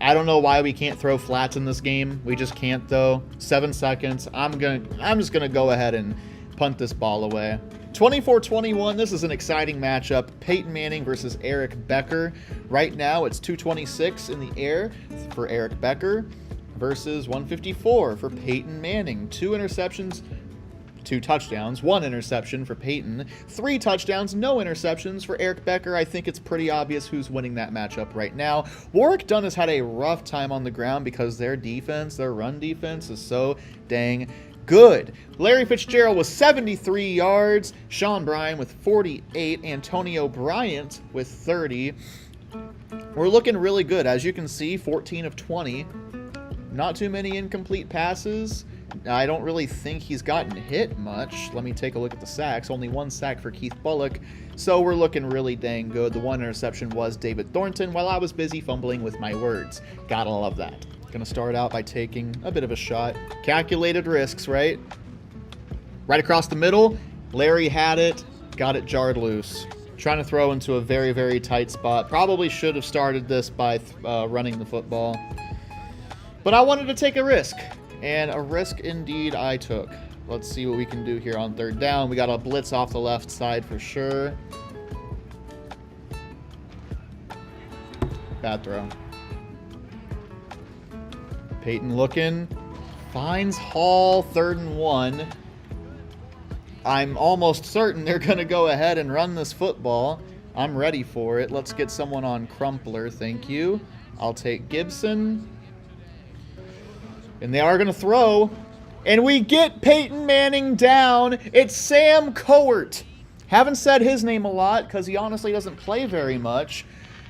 I don't know why we can't throw flats in this game. We just can't, though. 7 seconds. I'm just gonna go ahead and punt this ball away. 24-21, this is an exciting matchup. Peyton Manning versus Erik Becker. Right now, it's 226 in the air for Erik Becker versus 154 for Peyton Manning. 2 interceptions, 2 touchdowns, 1 interception for Peyton, 3 touchdowns, no interceptions for Erik Becker. I think it's pretty obvious who's winning that matchup right now. Warwick Dunn has had a rough time on the ground because their defense, their run defense, is so dang good. Larry Fitzgerald with 73 yards, Sean Bryan with 48, Antonio Bryant with 30. We're looking really good. As you can see, 14 of 20. Not too many incomplete passes. I don't really think he's gotten hit much. Let me take a look at the sacks. Only 1 sack for Keith Bullock. So we're looking really dang good. The 1 interception was David Thornton while I was busy fumbling with my words. Gotta love that. Gonna start out by taking a bit of a shot. Calculated risks, right? Right across the middle. Larry had it. Got it jarred loose. Trying to throw into a very, very tight spot. Probably should have started this by running the football. But I wanted to take a risk. And a risk indeed I took. Let's see what we can do here on third down. We got a blitz off the left side for sure. Bad throw. Peyton looking. Finds Hall, 3rd and 1. I'm almost certain they're going to go ahead and run this football. I'm ready for it. Let's get someone on Crumpler. Thank you. I'll take Gibson. And they are going to throw. And we get Peyton Manning down. It's Sam Cowart. Haven't said his name a lot because he honestly doesn't play very much.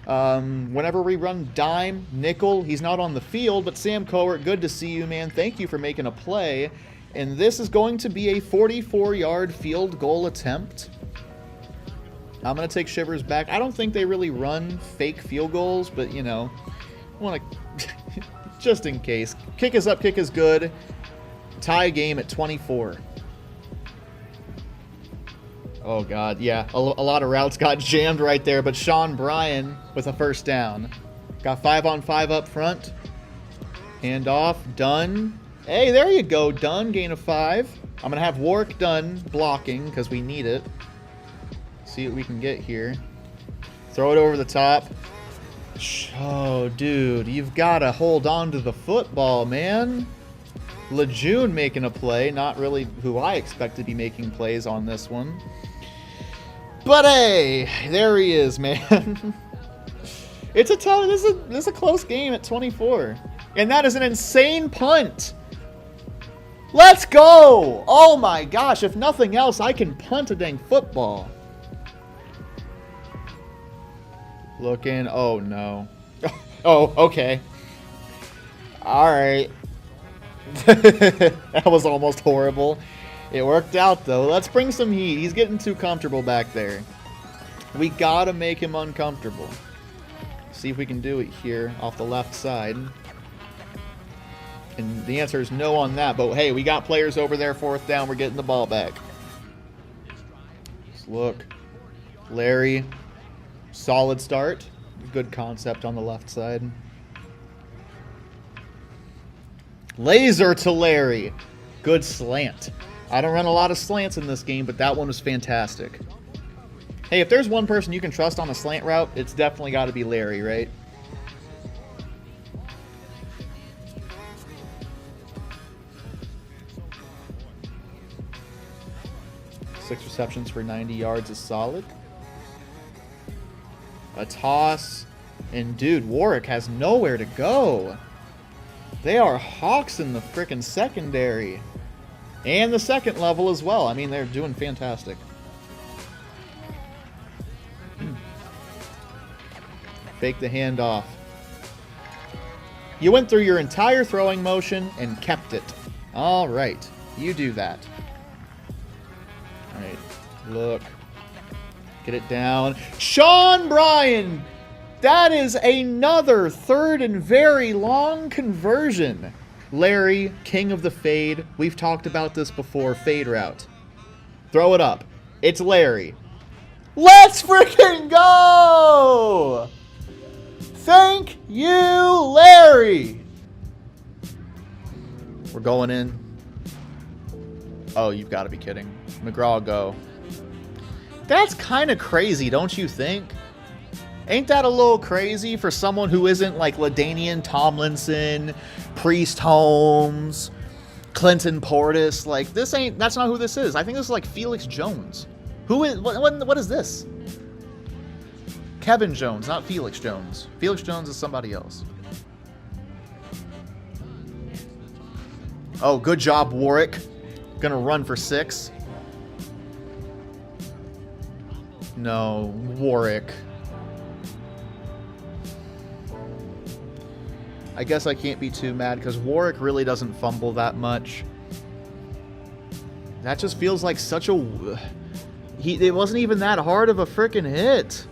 Whenever we run dime, nickel, he's not on the field. But Sam Cowart, good to see you, man. Thank you for making a play. And this is going to be a 44-yard field goal attempt. I'm going to take Shivers back. I don't think they really run fake field goals, but, you know, I want to... just in case. Kick is up, kick is good. Tie game at 24. Oh, God, yeah. A lot of routes got jammed right there, but Sean Bryan with a first down. Got 5-on-5 up front. Hand off, Dunn. Hey, there you go, Dunn. Gain of 5. I'm going to have Warwick done blocking because we need it. See what we can get here. Throw it over the top. Oh, dude, you've got to hold on to the football, man. Lejeune making a play. Not really who I expect to be making plays on this one. But hey, there he is, man. It's a tough. This is a close game at 24, and that is an insane punt. Let's go! Oh my gosh! If nothing else, I can punt a dang football. Looking. Oh no. Oh, okay. All right. That was almost horrible. It worked out, though. Let's bring some heat. He's getting too comfortable back there. We gotta make him uncomfortable. See if we can do it here off the left side. And the answer is no on that. But, hey, we got players over there. 4th down. We're getting the ball back. Let's look. Larry. Solid start. Good concept on the left side. Laser to Larry. Good slant. I don't run a lot of slants in this game, but that one was fantastic. Hey, if there's one person you can trust on a slant route, it's definitely got to be Larry, right? Six receptions for 90 yards is solid. A toss. And, dude, Warwick has nowhere to go. They are hawks in the frickin' secondary. And the second level as well. I mean, they're doing fantastic. Fake the handoff. You went through your entire throwing motion and kept it. All right. You do that. All right. Look. Get it down. Sean Bryan! That is another 3rd and very long conversion. Larry, king of the fade. We've talked about this before. Fade route. Throw it up. It's Larry. Let's freaking go! Thank you, Larry. We're going in. Oh, you've got to be kidding. McGraw, go. That's kind of crazy, don't you think? Ain't that a little crazy for someone who isn't like LaDainian Tomlinson, Priest Holmes, Clinton Portis? Like, that's not who this is. I think this is like Felix Jones. Who is, what is this? Kevin Jones, not Felix Jones. Felix Jones is somebody else. Oh, good job, Warwick. Gonna run for 6. No, Warwick. I guess I can't be too mad because Warwick really doesn't fumble that much. That just feels like such a... It wasn't even that hard of a freaking hit.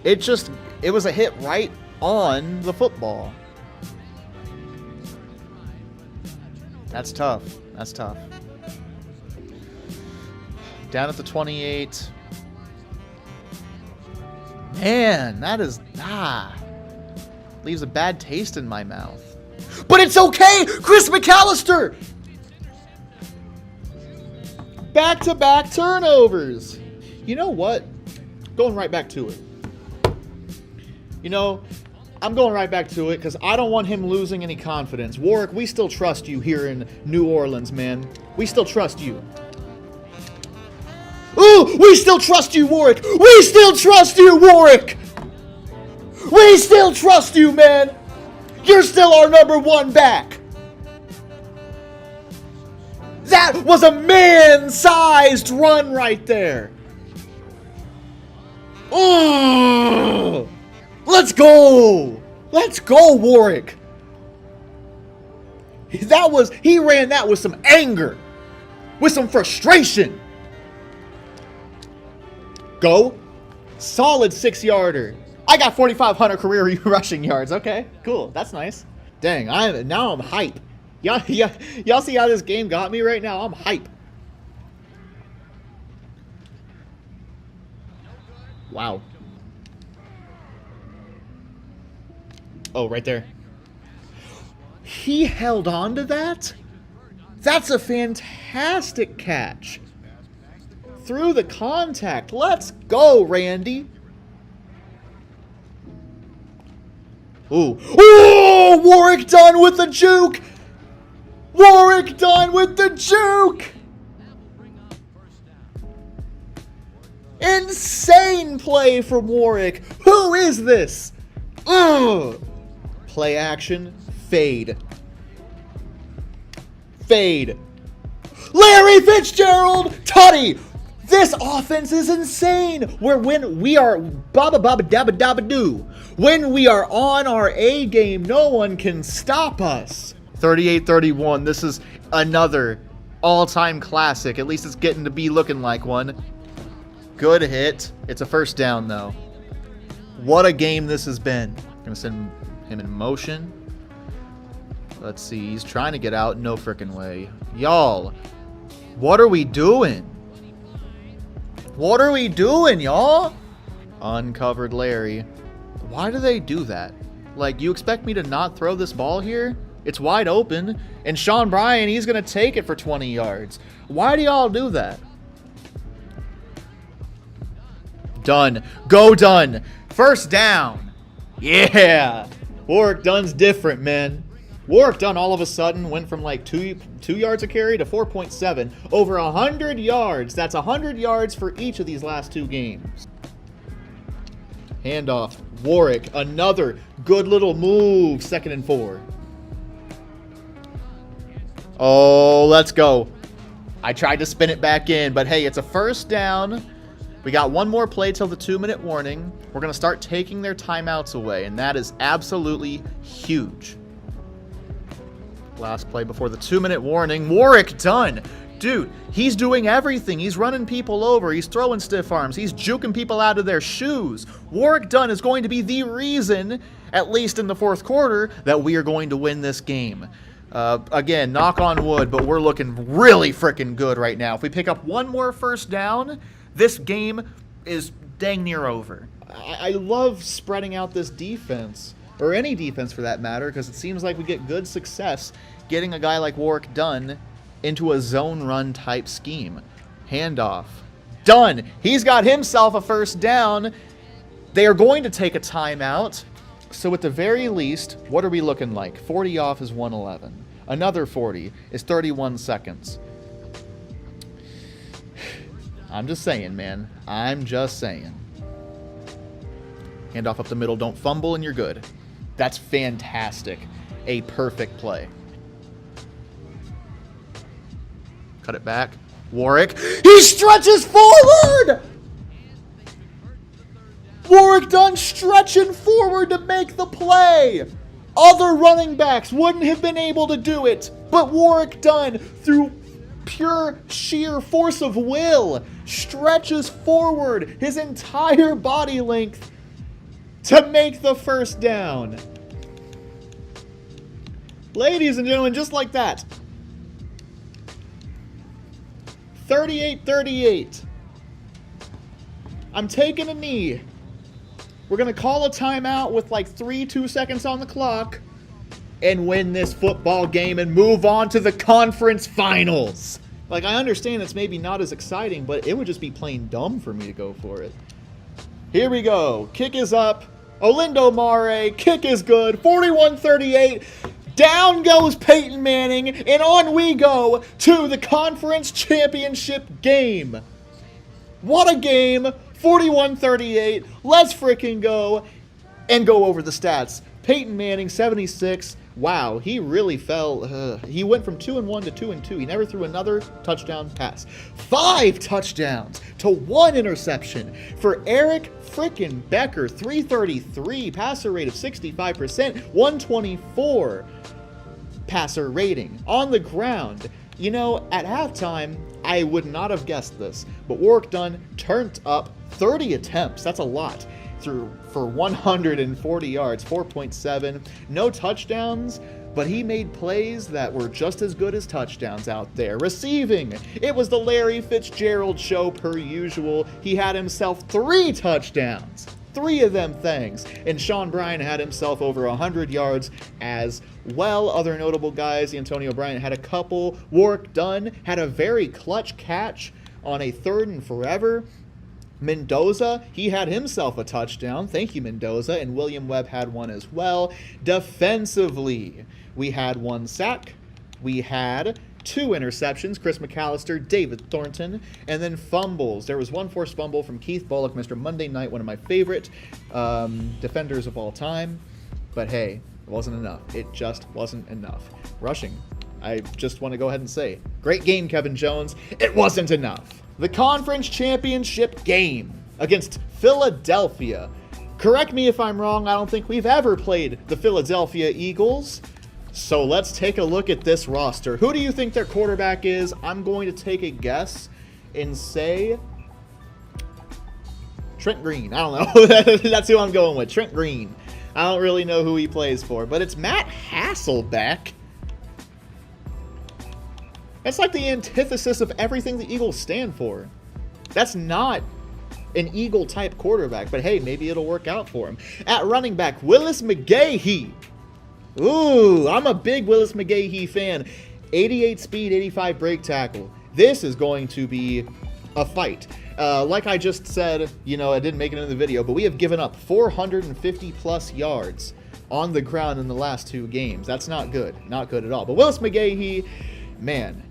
It was a hit right on the football. That's tough. That's tough. Down at the 28. Man, that is... leaves a bad taste in my mouth. But it's okay! Chris McAllister! Back-to-back turnovers. You know what? Going right back to it. You know, I'm going right back to it because I don't want him losing any confidence. Warwick, we still trust you here in New Orleans, man. We still trust you. Ooh, we still trust you, Warwick. We still trust you, Warwick. We still trust you, man. You're still our #1 back. That was a man-sized run right there. Ooh. Let's go! Let's go, Warwick! He ran that with some anger. With some frustration. Go. Solid 6-yarder. I got 4,500 career rushing yards. Okay, cool. That's nice. Dang, now I'm hype. Y'all see how this game got me right now? I'm hype. Wow. Oh, right there. He held on to that? That's a fantastic catch. Through the contact. Let's go, Randy. Ooh. Ooh! Warwick Dunn with the juke! Warwick Dunn with the juke! Insane play from Warwick. Who is this? Ugh. Play action. Fade. Fade. Larry Fitzgerald! Tutty! This offense is insane. When we are baba baba dabba dabba doo. When we are on our A game, no one can stop us. 38-31. This is another all-time classic. At least it's getting to be looking like one. Good hit. It's a first down, though. What a game this has been. Gonna send him in motion. Let's see. He's trying to get out. No frickin' way. Y'all, what are we doing? What are we doing, y'all? Uncovered Larry. Why do they do that? Like, you expect me to not throw this ball here? It's wide open. And Sean Bryan, he's going to take it for 20 yards. Why do y'all do that? Done. Go Dunn. First down. Yeah. Warwick Dunn's different, man. Warwick Dunn all of a sudden went from like 2 yards a carry to 4.7. Over 100 yards. That's 100 yards for each of these last 2 games. Handoff. Warwick. Another good little move. 2nd and 4. Oh, let's go. I tried to spin it back in, but hey, it's a first down. We got one more play till the 2-minute warning. We're going to start taking their timeouts away, and that is absolutely huge. Last play before the 2-minute warning. Warwick Dunn. Dude, he's doing everything. He's running people over. He's throwing stiff arms. He's juking people out of their shoes. Warwick Dunn is going to be the reason, at least in the 4th quarter, that we are going to win this game. Again, knock on wood, but we're looking really freaking good right now. If we pick up one more first down, this game is dang near over. I love spreading out this defense, or any defense for that matter, because it seems like we get good success getting a guy like Warwick Dunn into a zone run type scheme. Handoff. Dunn. He's got himself a first down. They are going to take a timeout. So at the very least, what are we looking like? 40 off is 111. Another 40 is 31 seconds. I'm just saying, man. I'm just saying. Handoff up the middle. Don't fumble and you're good. That's fantastic. A perfect play. Cut it back. Warwick. He stretches forward! Warwick Dunn stretching forward to make the play. Other running backs wouldn't have been able to do it, but Warwick Dunn, through pure sheer force of will, stretches forward his entire body length to make the first down. Ladies and gentlemen, just like that. 38-38. I'm taking a knee. We're going to call a timeout with like 2 seconds on the clock and win this football game and move on to the conference finals. Like, I understand it's maybe not as exciting, but it would just be plain dumb for me to go for it. Here we go. Kick is up. Olindo Mare. Kick is good. 41-38. Down goes Peyton Manning, and on we go to the conference championship game. What a game. 41-38. Let's freaking go and go over the stats. Peyton Manning, 76. Wow, he really fell. He went from 2-1 to 2-2. He never threw another touchdown pass. 5 touchdowns to 1 interception for Erik freaking Becker. 333, passer rate of 65%, 124 passer rating. On the ground, you know, at halftime, I would not have guessed this, but Warwick Dunn turned up 30 attempts. That's a lot. For 140 yards, 4.7. No touchdowns, but he made plays that were just as good as touchdowns out there. Receiving, it was the Larry Fitzgerald show per usual. He had himself 3 touchdowns. 3 of them things. And Sean Bryant had himself over 100 yards as well. Other notable guys, Antonio Bryant had a couple. Warwick Dunn had a very clutch catch on a 3rd and forever. Mendoza, he had himself a touchdown. Thank you, Mendoza. And William Webb had one as well. Defensively, we had 1 sack. We had 2 interceptions, Chris McAllister, David Thornton, and then fumbles. There was 1 forced fumble from Keith Bullock, Mr. Monday Night, one of my favorite defenders of all time. But hey, it wasn't enough. It just wasn't enough. Rushing, I just want to go ahead and say, great game, Kevin Jones. It wasn't enough. The conference championship game against Philadelphia. Correct me if I'm wrong, I don't think we've ever played the Philadelphia Eagles. So let's take a look at this roster. Who do you think their quarterback is? I'm going to take a guess and say Trent Green. I don't know. That's who I'm going with. Trent Green. I don't really know who he plays for, but it's Matt Hasselbeck. That's like the antithesis of everything the Eagles stand for. That's not an Eagle-type quarterback, but hey, maybe it'll work out for him. At running back, Willis McGahee. Ooh, I'm a big Willis McGahee fan. 88 speed, 85 break tackle. This is going to be a fight. Like I just said, you know, I didn't make it in the video, but we have given up 450 plus yards on the ground in the last 2 games. That's not good. Not good at all. But Willis McGahee, man,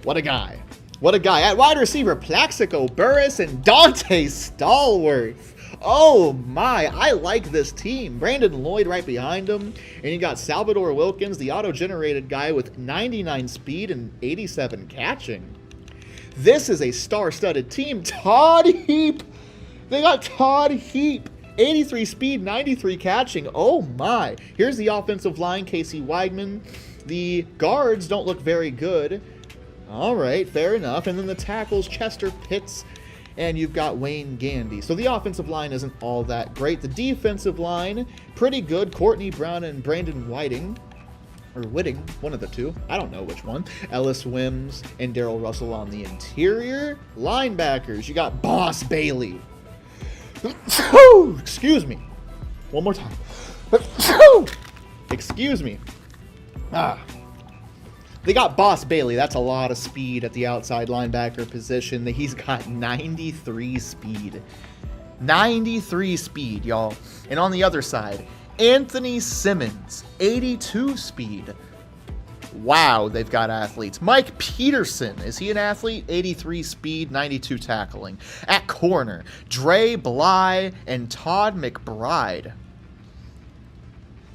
what a guy. What a guy. At wide receiver, Plaxico Burress and Dante Stallworth. Oh my, I like this team. Brandon Lloyd right behind him. And you got Salvador Wilkins, the auto-generated guy with 99 speed and 87 catching. This is a star-studded team. Todd Heap. They got Todd Heap. 83 speed, 93 catching. Oh my. Here's the offensive line, Casey Weidman. The guards don't look very good. All right, fair enough. And then the tackles, Chester Pitts, and you've got Wayne Gandy. So the offensive line isn't all that great. The defensive line, pretty good. Courtney Brown and Brandon Whiting, or Whitting, one of the two. I don't know which one. Ellis Wims and Darrell Russell on the interior. Linebackers, you got Boss Bailey. Excuse me. One more time. Excuse me. They got Boss Bailey. That's a lot of speed at the outside linebacker position. He's got 93 speed. 93 speed, y'all. And on the other side, Anthony Simmons, 82 speed. Wow, they've got athletes. Mike Peterson, is he an athlete? 83 speed, 92 tackling. At corner, Dre Bly and Todd McBride.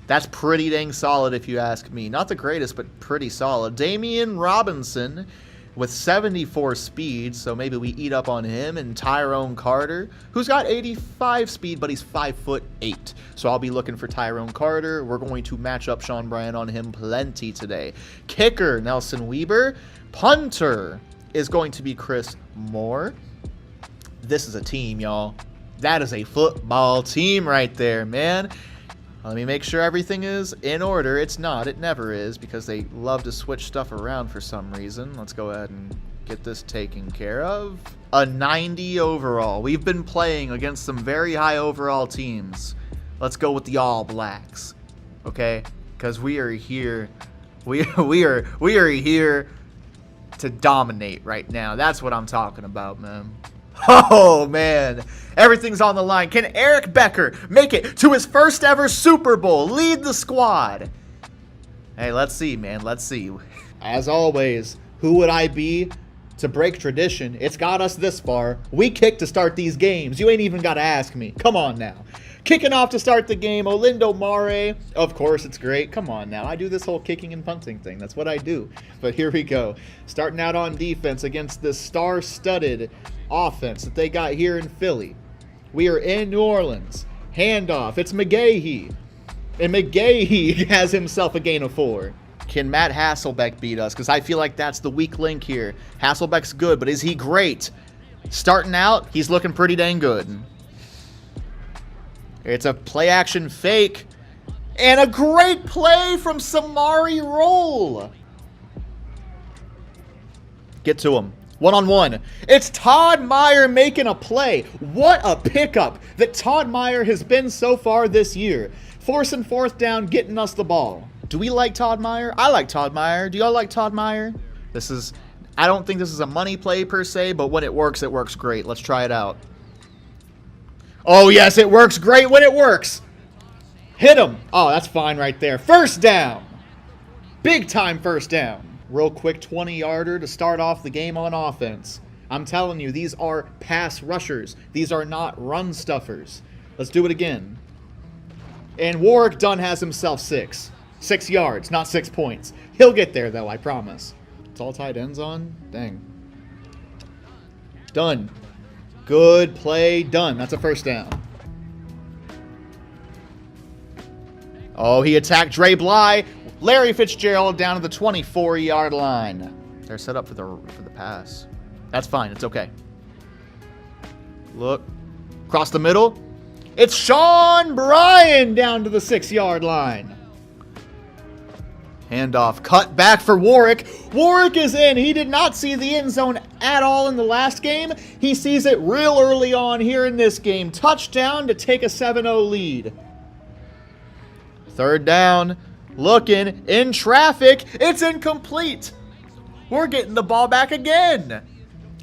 That's pretty dang solid if you ask me. Not the greatest, but pretty solid. Damian Robinson with 74 speed, so maybe we eat up on him. And Tyrone Carter, who's got 85 speed, but he's 5'8". So I'll be looking for Tyrone Carter. We're going to match up Sean Bryant on him plenty today. Kicker, Nelson Weber. Punter is going to be Chris Moore. This is a team, y'all. That is a football team right there, man. Let me make sure everything is in order. It's not. It never is, because they love to switch stuff around for some reason. Let's go ahead and get this taken care of. A 90 overall. We've been playing against some very high overall teams. Let's go with the All Blacks, okay? Because we are here. We are here to dominate right now. That's what I'm talking about, man. Oh, man. Everything's on the line. Can Erik Becker make it to his first ever Super Bowl? Lead the squad. Hey, let's see, man. Let's see. As always, who would I be to break tradition? It's got us this far. We kick to start these games. You ain't even got to ask me. Come on now. Kicking off to start the game, Olindo Mare. Of course, it's great. Come on now. I do this whole kicking and punting thing. That's what I do. But here we go. Starting out on defense against this star-studded offense that they got here in Philly. We are in New Orleans. Handoff. It's McGahee. And McGahee has himself a gain of 4. Can Matt Hasselbeck beat us? Because I feel like that's the weak link here. Hasselbeck's good, but is he great? Starting out, he's looking pretty dang good. It's a play-action fake. And a great play from Samari Roll. Get to him. 1-on-1. It's Todd Meyer making a play. What a pickup that Todd Meyer has been so far this year. Forcing fourth down, getting us the ball. Do we like Todd Meyer? I like Todd Meyer. Do y'all like Todd Meyer? I don't think this is a money play per se, but when it works great. Let's try it out. Oh, yes, it works great when it works. Hit him. Oh, that's fine right there. First down. Big time first down. Real quick 20-yarder to start off the game on offense. I'm telling you, these are pass rushers. These are not run stuffers. Let's do it again. And Warwick Dunn has himself 6. 6 yards, not 6 points. He'll get there, though, I promise. It's all tight ends on? Dang. Done. Good play, done. That's a first down. Oh, he attacked Dre Bly. Larry Fitzgerald down to the 24-yard line. They're set up for the pass. That's fine. It's okay. Look. Across the middle. It's Sean Bryan down to the 6-yard line. Handoff. Cut back for Warwick. Warwick is in. He did not see the end zone at all in the last game. He sees it real early on here in this game. Touchdown to take a 7-0 lead. Third down. Looking in traffic. It's incomplete. We're getting the ball back again.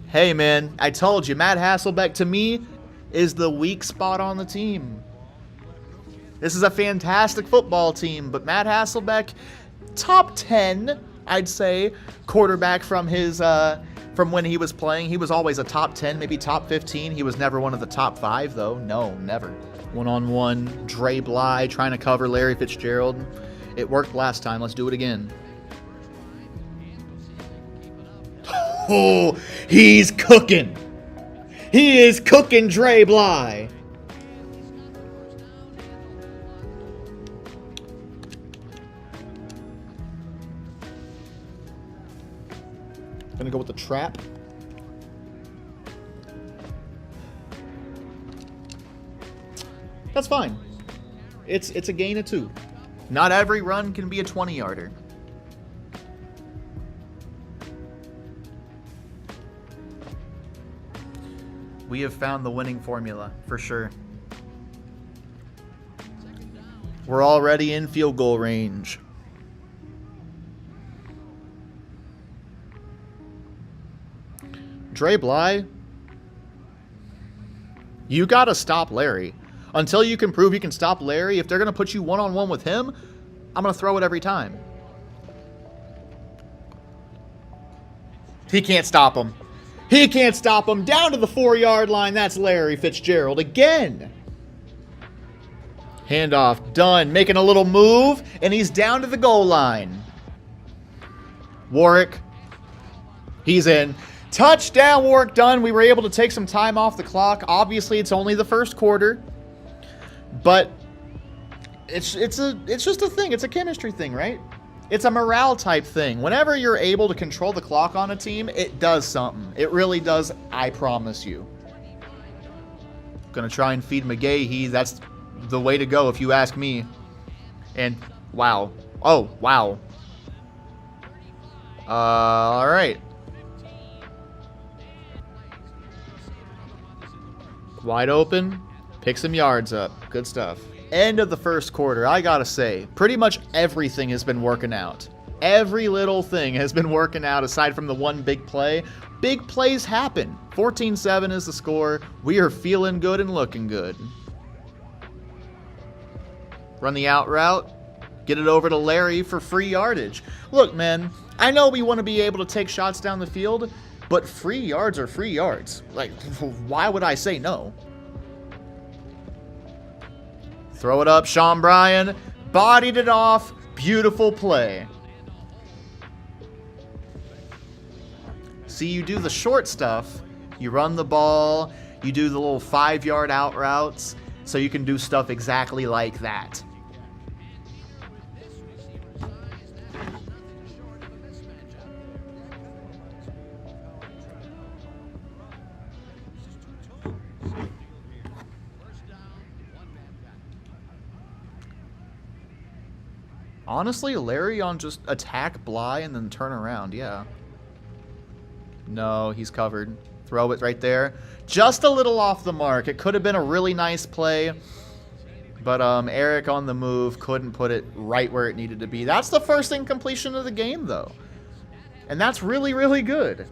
Hey, man, I told you, Matt Hasselbeck, to me, is the weak spot on the team. This is a fantastic football team, but Matt Hasselbeck, top 10, I'd say, quarterback from his from when he was playing. He was always a top 10, maybe top 15. He was never one of the top 5, though. No, never. One-on-one, Dre Bly trying to cover Larry Fitzgerald. It worked last time. Let's do it again. Oh, he's cooking. He is cooking Dre Bly. Gonna go with the trap. That's fine. It's a gain of 2. Not every run can be a 20-yarder. We have found the winning formula, for sure. We're already in field goal range. Dre Bly, you gotta stop Larry. Until you can prove you can stop Larry, if they're going to put you one-on-one with him, I'm going to throw it every time. He can't stop him. He can't stop him. Down to the 4-yard line. That's Larry Fitzgerald again. Handoff done. Making a little move, and he's down to the goal line. Warwick. He's in. Touchdown, Warwick done. We were able to take some time off the clock. Obviously, it's only the first quarter. But it's just a thing. It's a chemistry thing, right? It's a morale type thing. Whenever you're able to control the clock on a team, it does something. It really does, I promise you. Gonna try and feed McGahee. That's the way to go if you ask me. And wow. Oh, wow. All right. Wide open. Pick some yards up. Good stuff. End of the first quarter. I gotta say, pretty much everything has been working out. Every little thing has been working out aside from the one big play. Big plays happen. 14-7 is the score. We are feeling good and looking good. Run the out route. Get it over to Larry for free yardage. Look, man, I know we want to be able to take shots down the field, but free yards are free yards. Like, why would I say no? Throw it up, Sean Bryan. Bodied it off. Beautiful play. See, you do the short stuff. You run the ball. You do the little 5-yard out routes. So you can do stuff exactly like that. Honestly, Larry on just attack Bly and then turn around, yeah. No, he's covered. Throw it right there. Just a little off the mark. It could have been a really nice play. But Erik on the move couldn't put it right where it needed to be. That's the first incompletion of the game, though. And that's really, really good.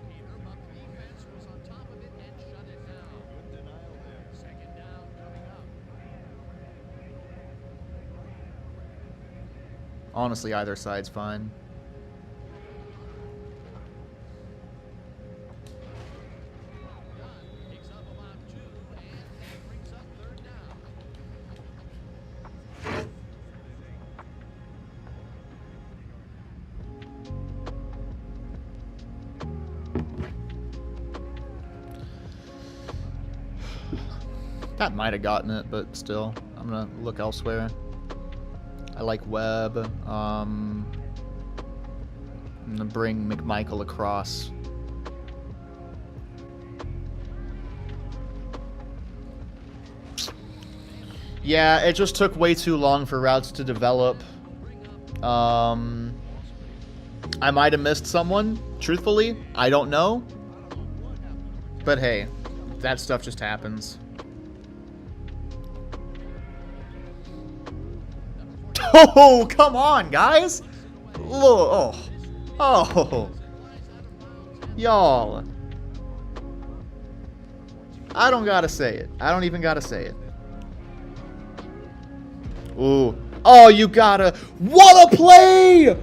Honestly, either side's fine. That might have gotten it, but still, I'm going to look elsewhere. I like Webb. I'm going to bring McMichael across. Yeah, it just took way too long for routes to develop. I might have missed someone, truthfully. I don't know. But hey, that stuff just happens. Oh, come on, guys. Oh. Y'all. I don't gotta say it. I don't even gotta say it. Ooh. Oh, you gotta. What a play!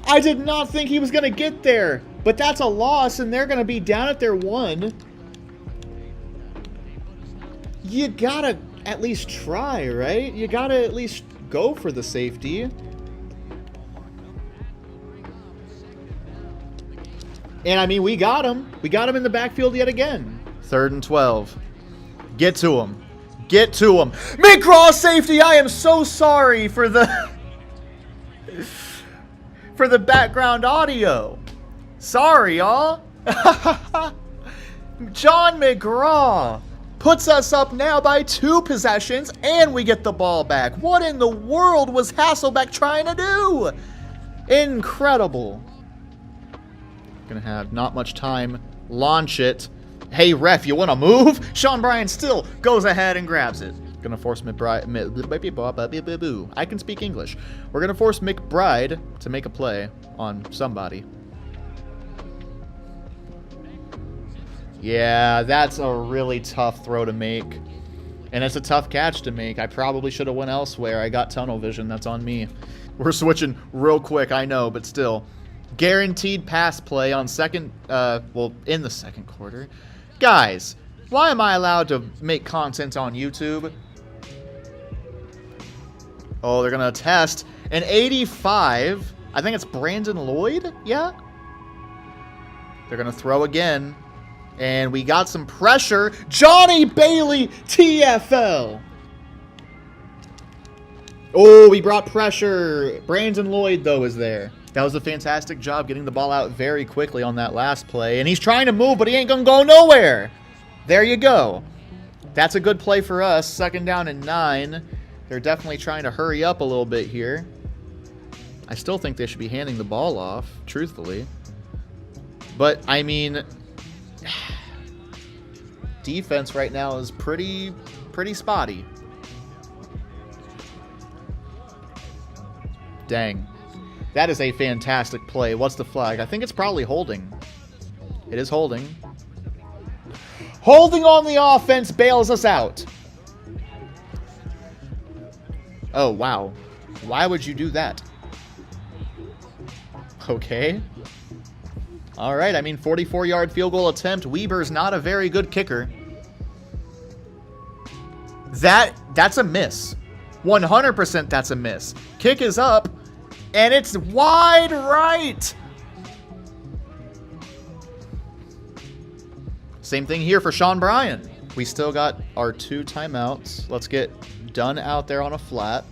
I did not think he was gonna get there. But that's a loss, and they're gonna be down at their 1. You gotta at least try, right? You gotta at least go for the safety. And I mean, we got him. We got him in the backfield yet again. 3rd and 12. Get to him. Get to him. McGraw safety. I am so sorry for the for the background audio. Sorry, y'all. John McGraw puts us up now by 2 possessions, and we get the ball back. What in the world was Hasselbeck trying to do? Incredible. Gonna have not much time. Launch it. Hey, ref, you want to move? Sean Bryan still goes ahead and grabs it. Gonna force McBride. I can speak English. We're gonna force McBride to make a play on somebody. Yeah, that's a really tough throw to make. And it's a tough catch to make. I probably should have went elsewhere. I got tunnel vision. That's on me. We're switching real quick, I know, but still. Guaranteed pass play on second, in the second quarter. Guys, why am I allowed to make content on YouTube? Oh, they're going to test an 85. I think it's Brandon Lloyd, yeah? They're going to throw again. And we got some pressure. Johnny Bailey, TFL. Oh, we brought pressure. Brandon Lloyd, though, is there. That was a fantastic job getting the ball out very quickly on that last play. And he's trying to move, but he ain't going to go nowhere. There you go. That's a good play for us. 2nd down and 9. They're definitely trying to hurry up a little bit here. I still think they should be handing the ball off, truthfully. But, I mean, defense right now is pretty spotty. Dang. That is a fantastic play. What's the flag? I think it's probably holding. It is holding. Holding on the offense bails us out. Oh, wow. Why would you do that? Okay. All right, I mean, 44-yard field goal attempt. Weber's not a very good kicker. That's a miss. 100% that's a miss. Kick is up, and it's wide right. Same thing here for Sean Bryan. We still got our 2 timeouts. Let's get Dunn out there on a flat.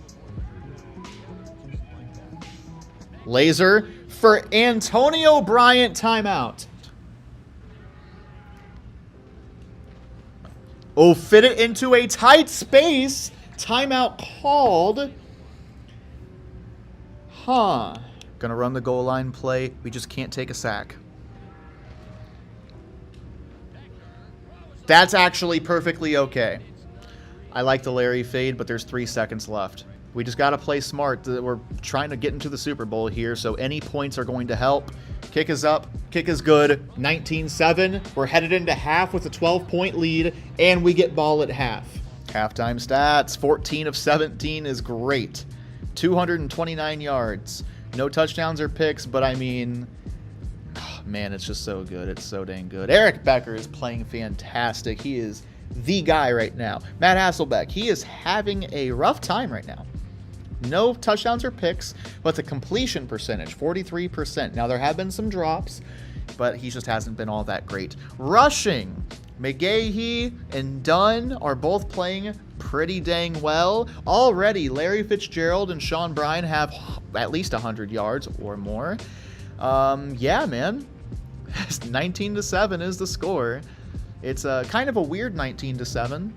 Laser for Antonio Bryant timeout. Oh, fit it into a tight space. Timeout called. Huh. Gonna run the goal line play. We just can't take a sack. That's actually perfectly okay. I like the Larry fade, but there's 3 seconds left. We just got to play smart. We're trying to get into the Super Bowl here, so any points are going to help. Kick is up. Kick is good. 19-7. We're headed into half with a 12-point lead, and we get ball at half. Halftime stats. 14 of 17 is great. 229 yards. No touchdowns or picks, but I mean, oh, man, it's just so good. It's so dang good. Erik Becker is playing fantastic. He is the guy right now. Matt Hasselbeck, he is having a rough time right now. No touchdowns or picks, but the completion percentage, 43%. Now, there have been some drops, but he just hasn't been all that great. Rushing, McGahee and Dunn are both playing pretty dang well. Already, Larry Fitzgerald and Sean Bryan have at least 100 yards or more. Yeah, man. 19-7 is the score. It's kind of a weird 19-7.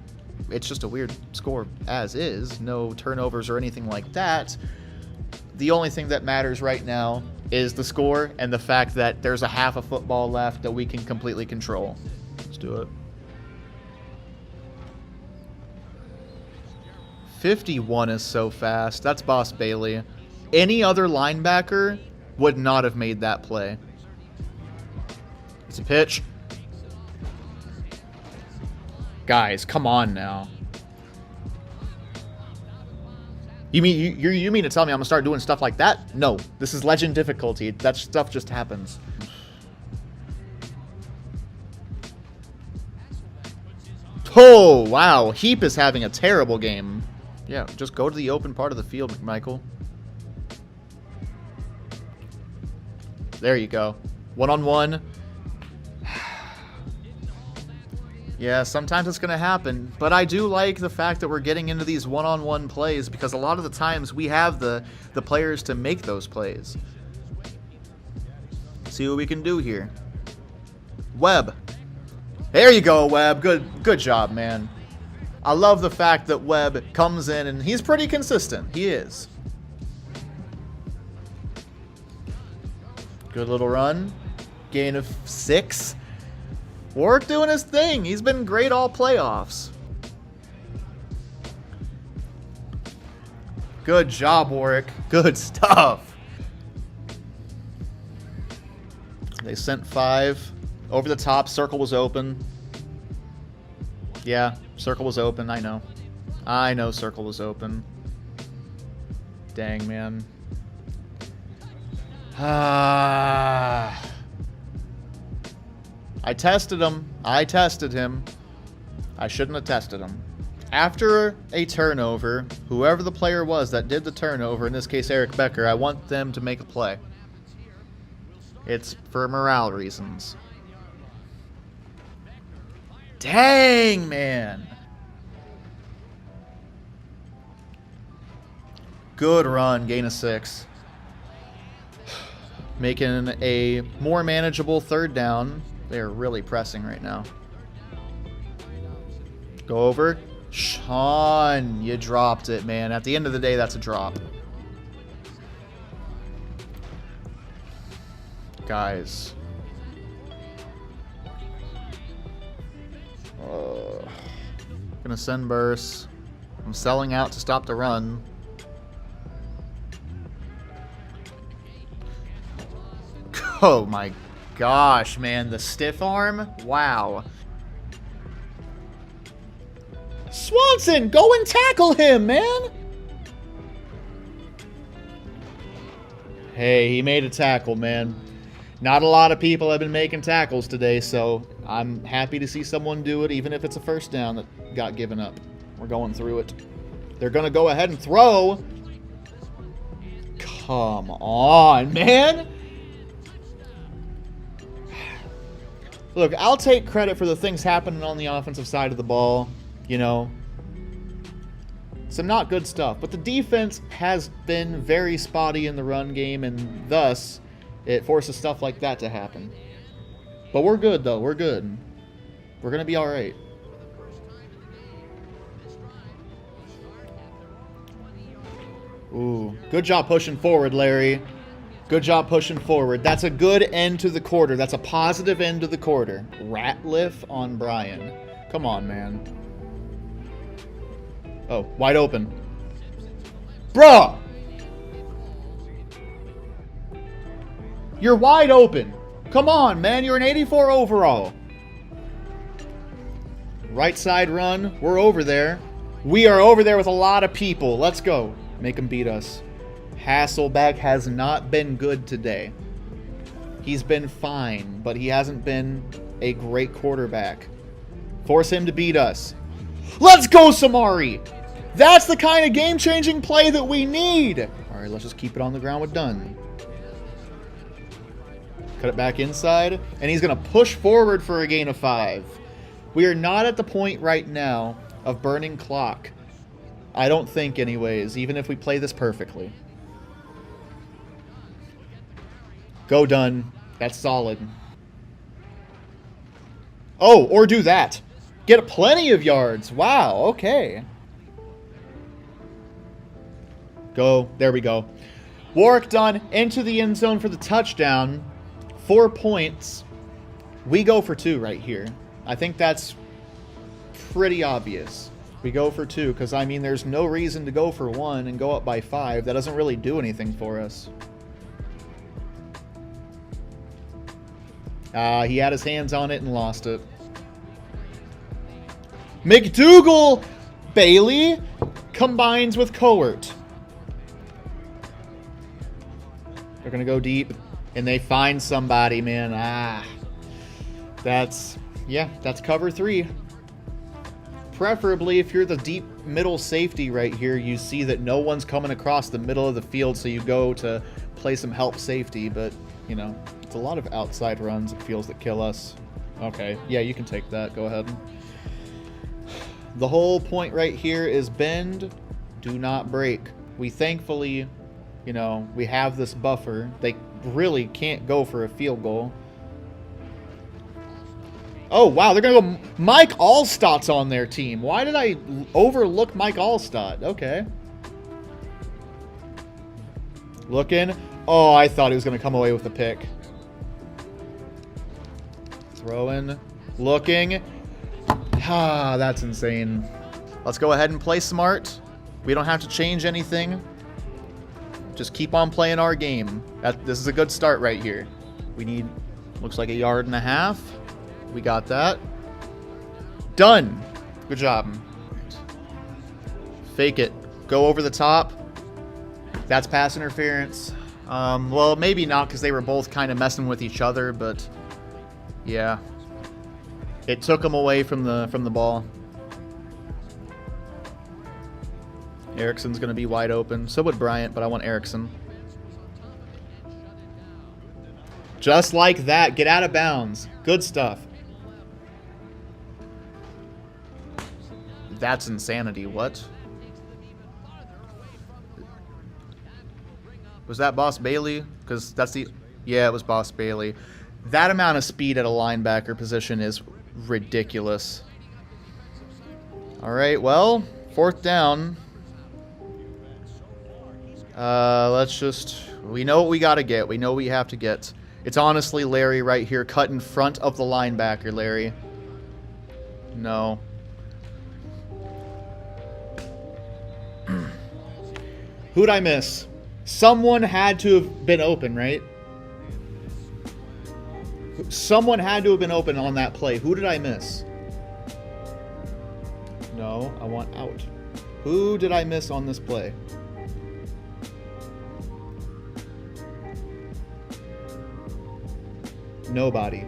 It's just a weird score as is. No turnovers or anything like that. The only thing that matters right now is the score and the fact that there's a half of football left that we can completely control. Let's do it. 51 is so fast. That's Boss Bailey. Any other linebacker would not have made that play. It's a pitch. Guys, come on now. You mean to tell me I'm gonna start doing stuff like that? No, this is legend difficulty. That stuff just happens. Oh, wow. Heap is having a terrible game. Yeah, just go to the open part of the field, McMichael. There you go. One-on-one. Yeah, sometimes it's going to happen, but I do like the fact that we're getting into these one-on-one plays because a lot of the times we have the players to make those plays. See what we can do here. Webb. There you go, Webb. Good job, man. I love the fact that Webb comes in and he's pretty consistent. He is. Good little run. Gain of 6. Warwick doing his thing. He's been great all playoffs. Good job, Warwick. Good stuff. They sent 5. Over the top, circle was open. Yeah, circle was open. I know. I know circle was open. Dang, man. I tested him. I tested him. I shouldn't have tested him. After a turnover, whoever the player was that did the turnover, in this case Erik Becker, I want them to make a play. It's for morale reasons. Dang, man. Good run, gain of 6. Making a more manageable 3rd down. They're really pressing right now. Go over. Sean, you dropped it, man. At the end of the day, that's a drop. Guys. Gonna send bursts. I'm selling out to stop the run. Oh my gosh, man. The stiff arm? Wow. Swanson, go and tackle him, man. Hey, he made a tackle, man. Not a lot of people have been making tackles today, so I'm happy to see someone do it, even if it's a 1st down that got given up. We're going through it. They're going to go ahead and throw. Come on, man. Look, I'll take credit for the things happening on the offensive side of the ball, you know. Some not good stuff. But the defense has been very spotty in the run game, and thus it forces stuff like that to happen. But we're good, though. We're good. We're going to be all right. Ooh, good job pushing forward, Larry. Good job pushing forward. That's a good end to the quarter. That's a positive end to the quarter. Ratliff on Bryan. Come on, man. Oh, wide open. Bruh! You're wide open. Come on, man. You're an 84 overall. Right side run. We're over there. We are over there with a lot of people. Let's go. Make them beat us. Hasselbeck has not been good today. He's been fine, but he hasn't been a great quarterback. Force him to beat us. Let's go, Samari! That's the kind of game-changing play that we need! All right, let's just keep it on the ground with Dunn. Cut it back inside, and he's going to push forward for a gain of 5. We are not at the point right now of burning clock. I don't think, anyways, even if we play this perfectly. Go, Dunn. That's solid. Oh, or do that. Get plenty of yards. Wow, okay. Go. There we go. Warwick Dunn into the end zone for the touchdown. 4 points. We go for 2 right here. I think that's pretty obvious. We go for 2 because, I mean, there's no reason to go for 1 and go up by 5. That doesn't really do anything for us. He had his hands on it and lost it. McDougal! Bailey combines with Coert. They're going to go deep, and they find somebody, man. That's cover 3. Preferably, if you're the deep middle safety right here, you see that no one's coming across the middle of the field, so you go to play some help safety, but, you know, it's a lot of outside runs, it feels, that kill us. Okay, yeah, you can take that. Go ahead. The whole point right here is bend, do not break. We thankfully, you know, we have this buffer. They really can't go for a field goal. Oh, wow, they're going to go... Mike Allstott's on their team. Why did I overlook Mike Allstott? Okay. Looking. Oh, I thought he was going to come away with a pick. Throwing. Looking. Ah, that's insane. Let's go ahead and play smart. We don't have to change anything. Just keep on playing our game. This is a good start right here. We need, looks like, 1.5 yards. We got that. Done. Good job. Fake it. Go over the top. That's pass interference. Well, maybe not because they were both kind of messing with each other, but yeah. It took them away from the ball. Erickson's going to be wide open. So would Bryant, but I want Erickson. Just like that. Get out of bounds. Good stuff. That's insanity. What? Was that Boss Bailey? Because that's the... Yeah, it was Boss Bailey. That amount of speed at a linebacker position is ridiculous. All right, well, 4th down. Let's just... We know what we got to get. We know what we have to get. It's honestly Larry right here. Cut in front of the linebacker, Larry. No. Who'd I miss? Someone had to have been open, right? Someone had to have been open on that play. Who did I miss? No, I want out. Who did I miss on this play? Nobody.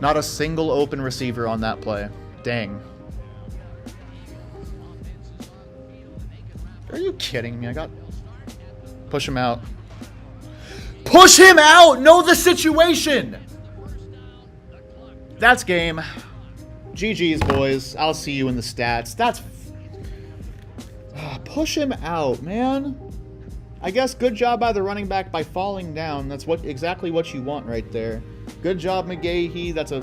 Not a single open receiver on that play. Dang. Are you kidding me? I got... Push him out. Push him out! Know the situation! That's game. GG's, boys. I'll see you in the stats. That's... Push him out, man. I guess good job by the running back by falling down. That's exactly what you want right there. Good job, McGahee. That's a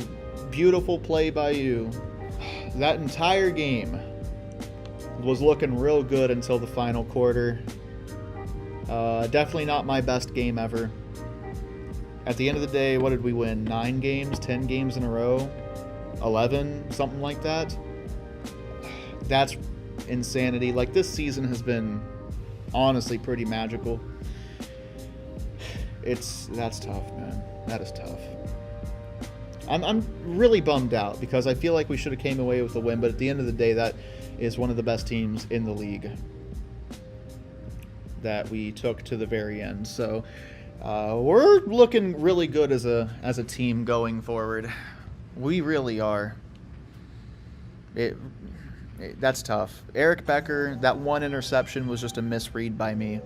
beautiful play by you. That entire game was looking real good until the final quarter. Definitely not my best game ever. At the end of the day, what did we win? 9 games, 10 games in a row, 11, something like that. That's insanity. Like, this season has been honestly pretty magical. That's tough, man. That is tough. I'm really bummed out because I feel like we should have came away with a win, but at the end of the day, that is one of the best teams in the league that we took to the very end. So we're looking really good as a team going forward. We really are. That's tough. Erik Becker, that one interception was just a misread by me.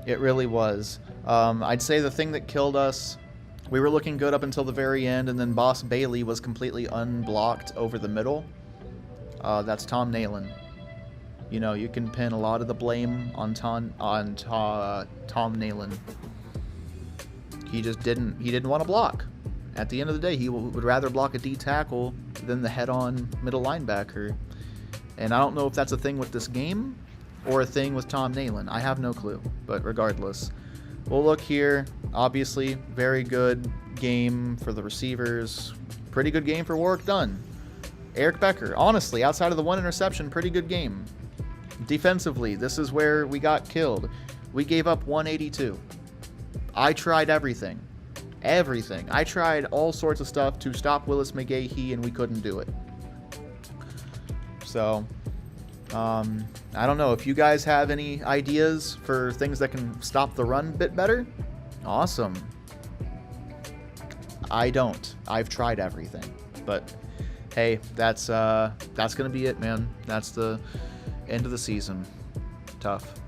It really was. I'd say the thing that killed us, we were looking good up until the very end, and then Boss Bailey was completely unblocked over the middle. That's Tom Nalen. You know, you can pin a lot of the blame on Tom Nalen. He just didn't want to block. At the end of the day, he would rather block a D tackle than the head-on middle linebacker. And I don't know if that's a thing with this game or a thing with Tom Nalen. I have no clue. But regardless, we'll look here. Obviously, very good game for the receivers. Pretty good game for Warwick Dunn. Erik Becker, honestly, outside of the one interception, pretty good game. Defensively, this is where we got killed. We gave up 182. I tried everything. Everything. I tried all sorts of stuff to stop Willis McGahee, and we couldn't do it. So, I don't know. If you guys have any ideas for things that can stop the run a bit better, awesome. I don't. I've tried everything. But, hey, that's going to be it, man. That's the end of the season. Tough.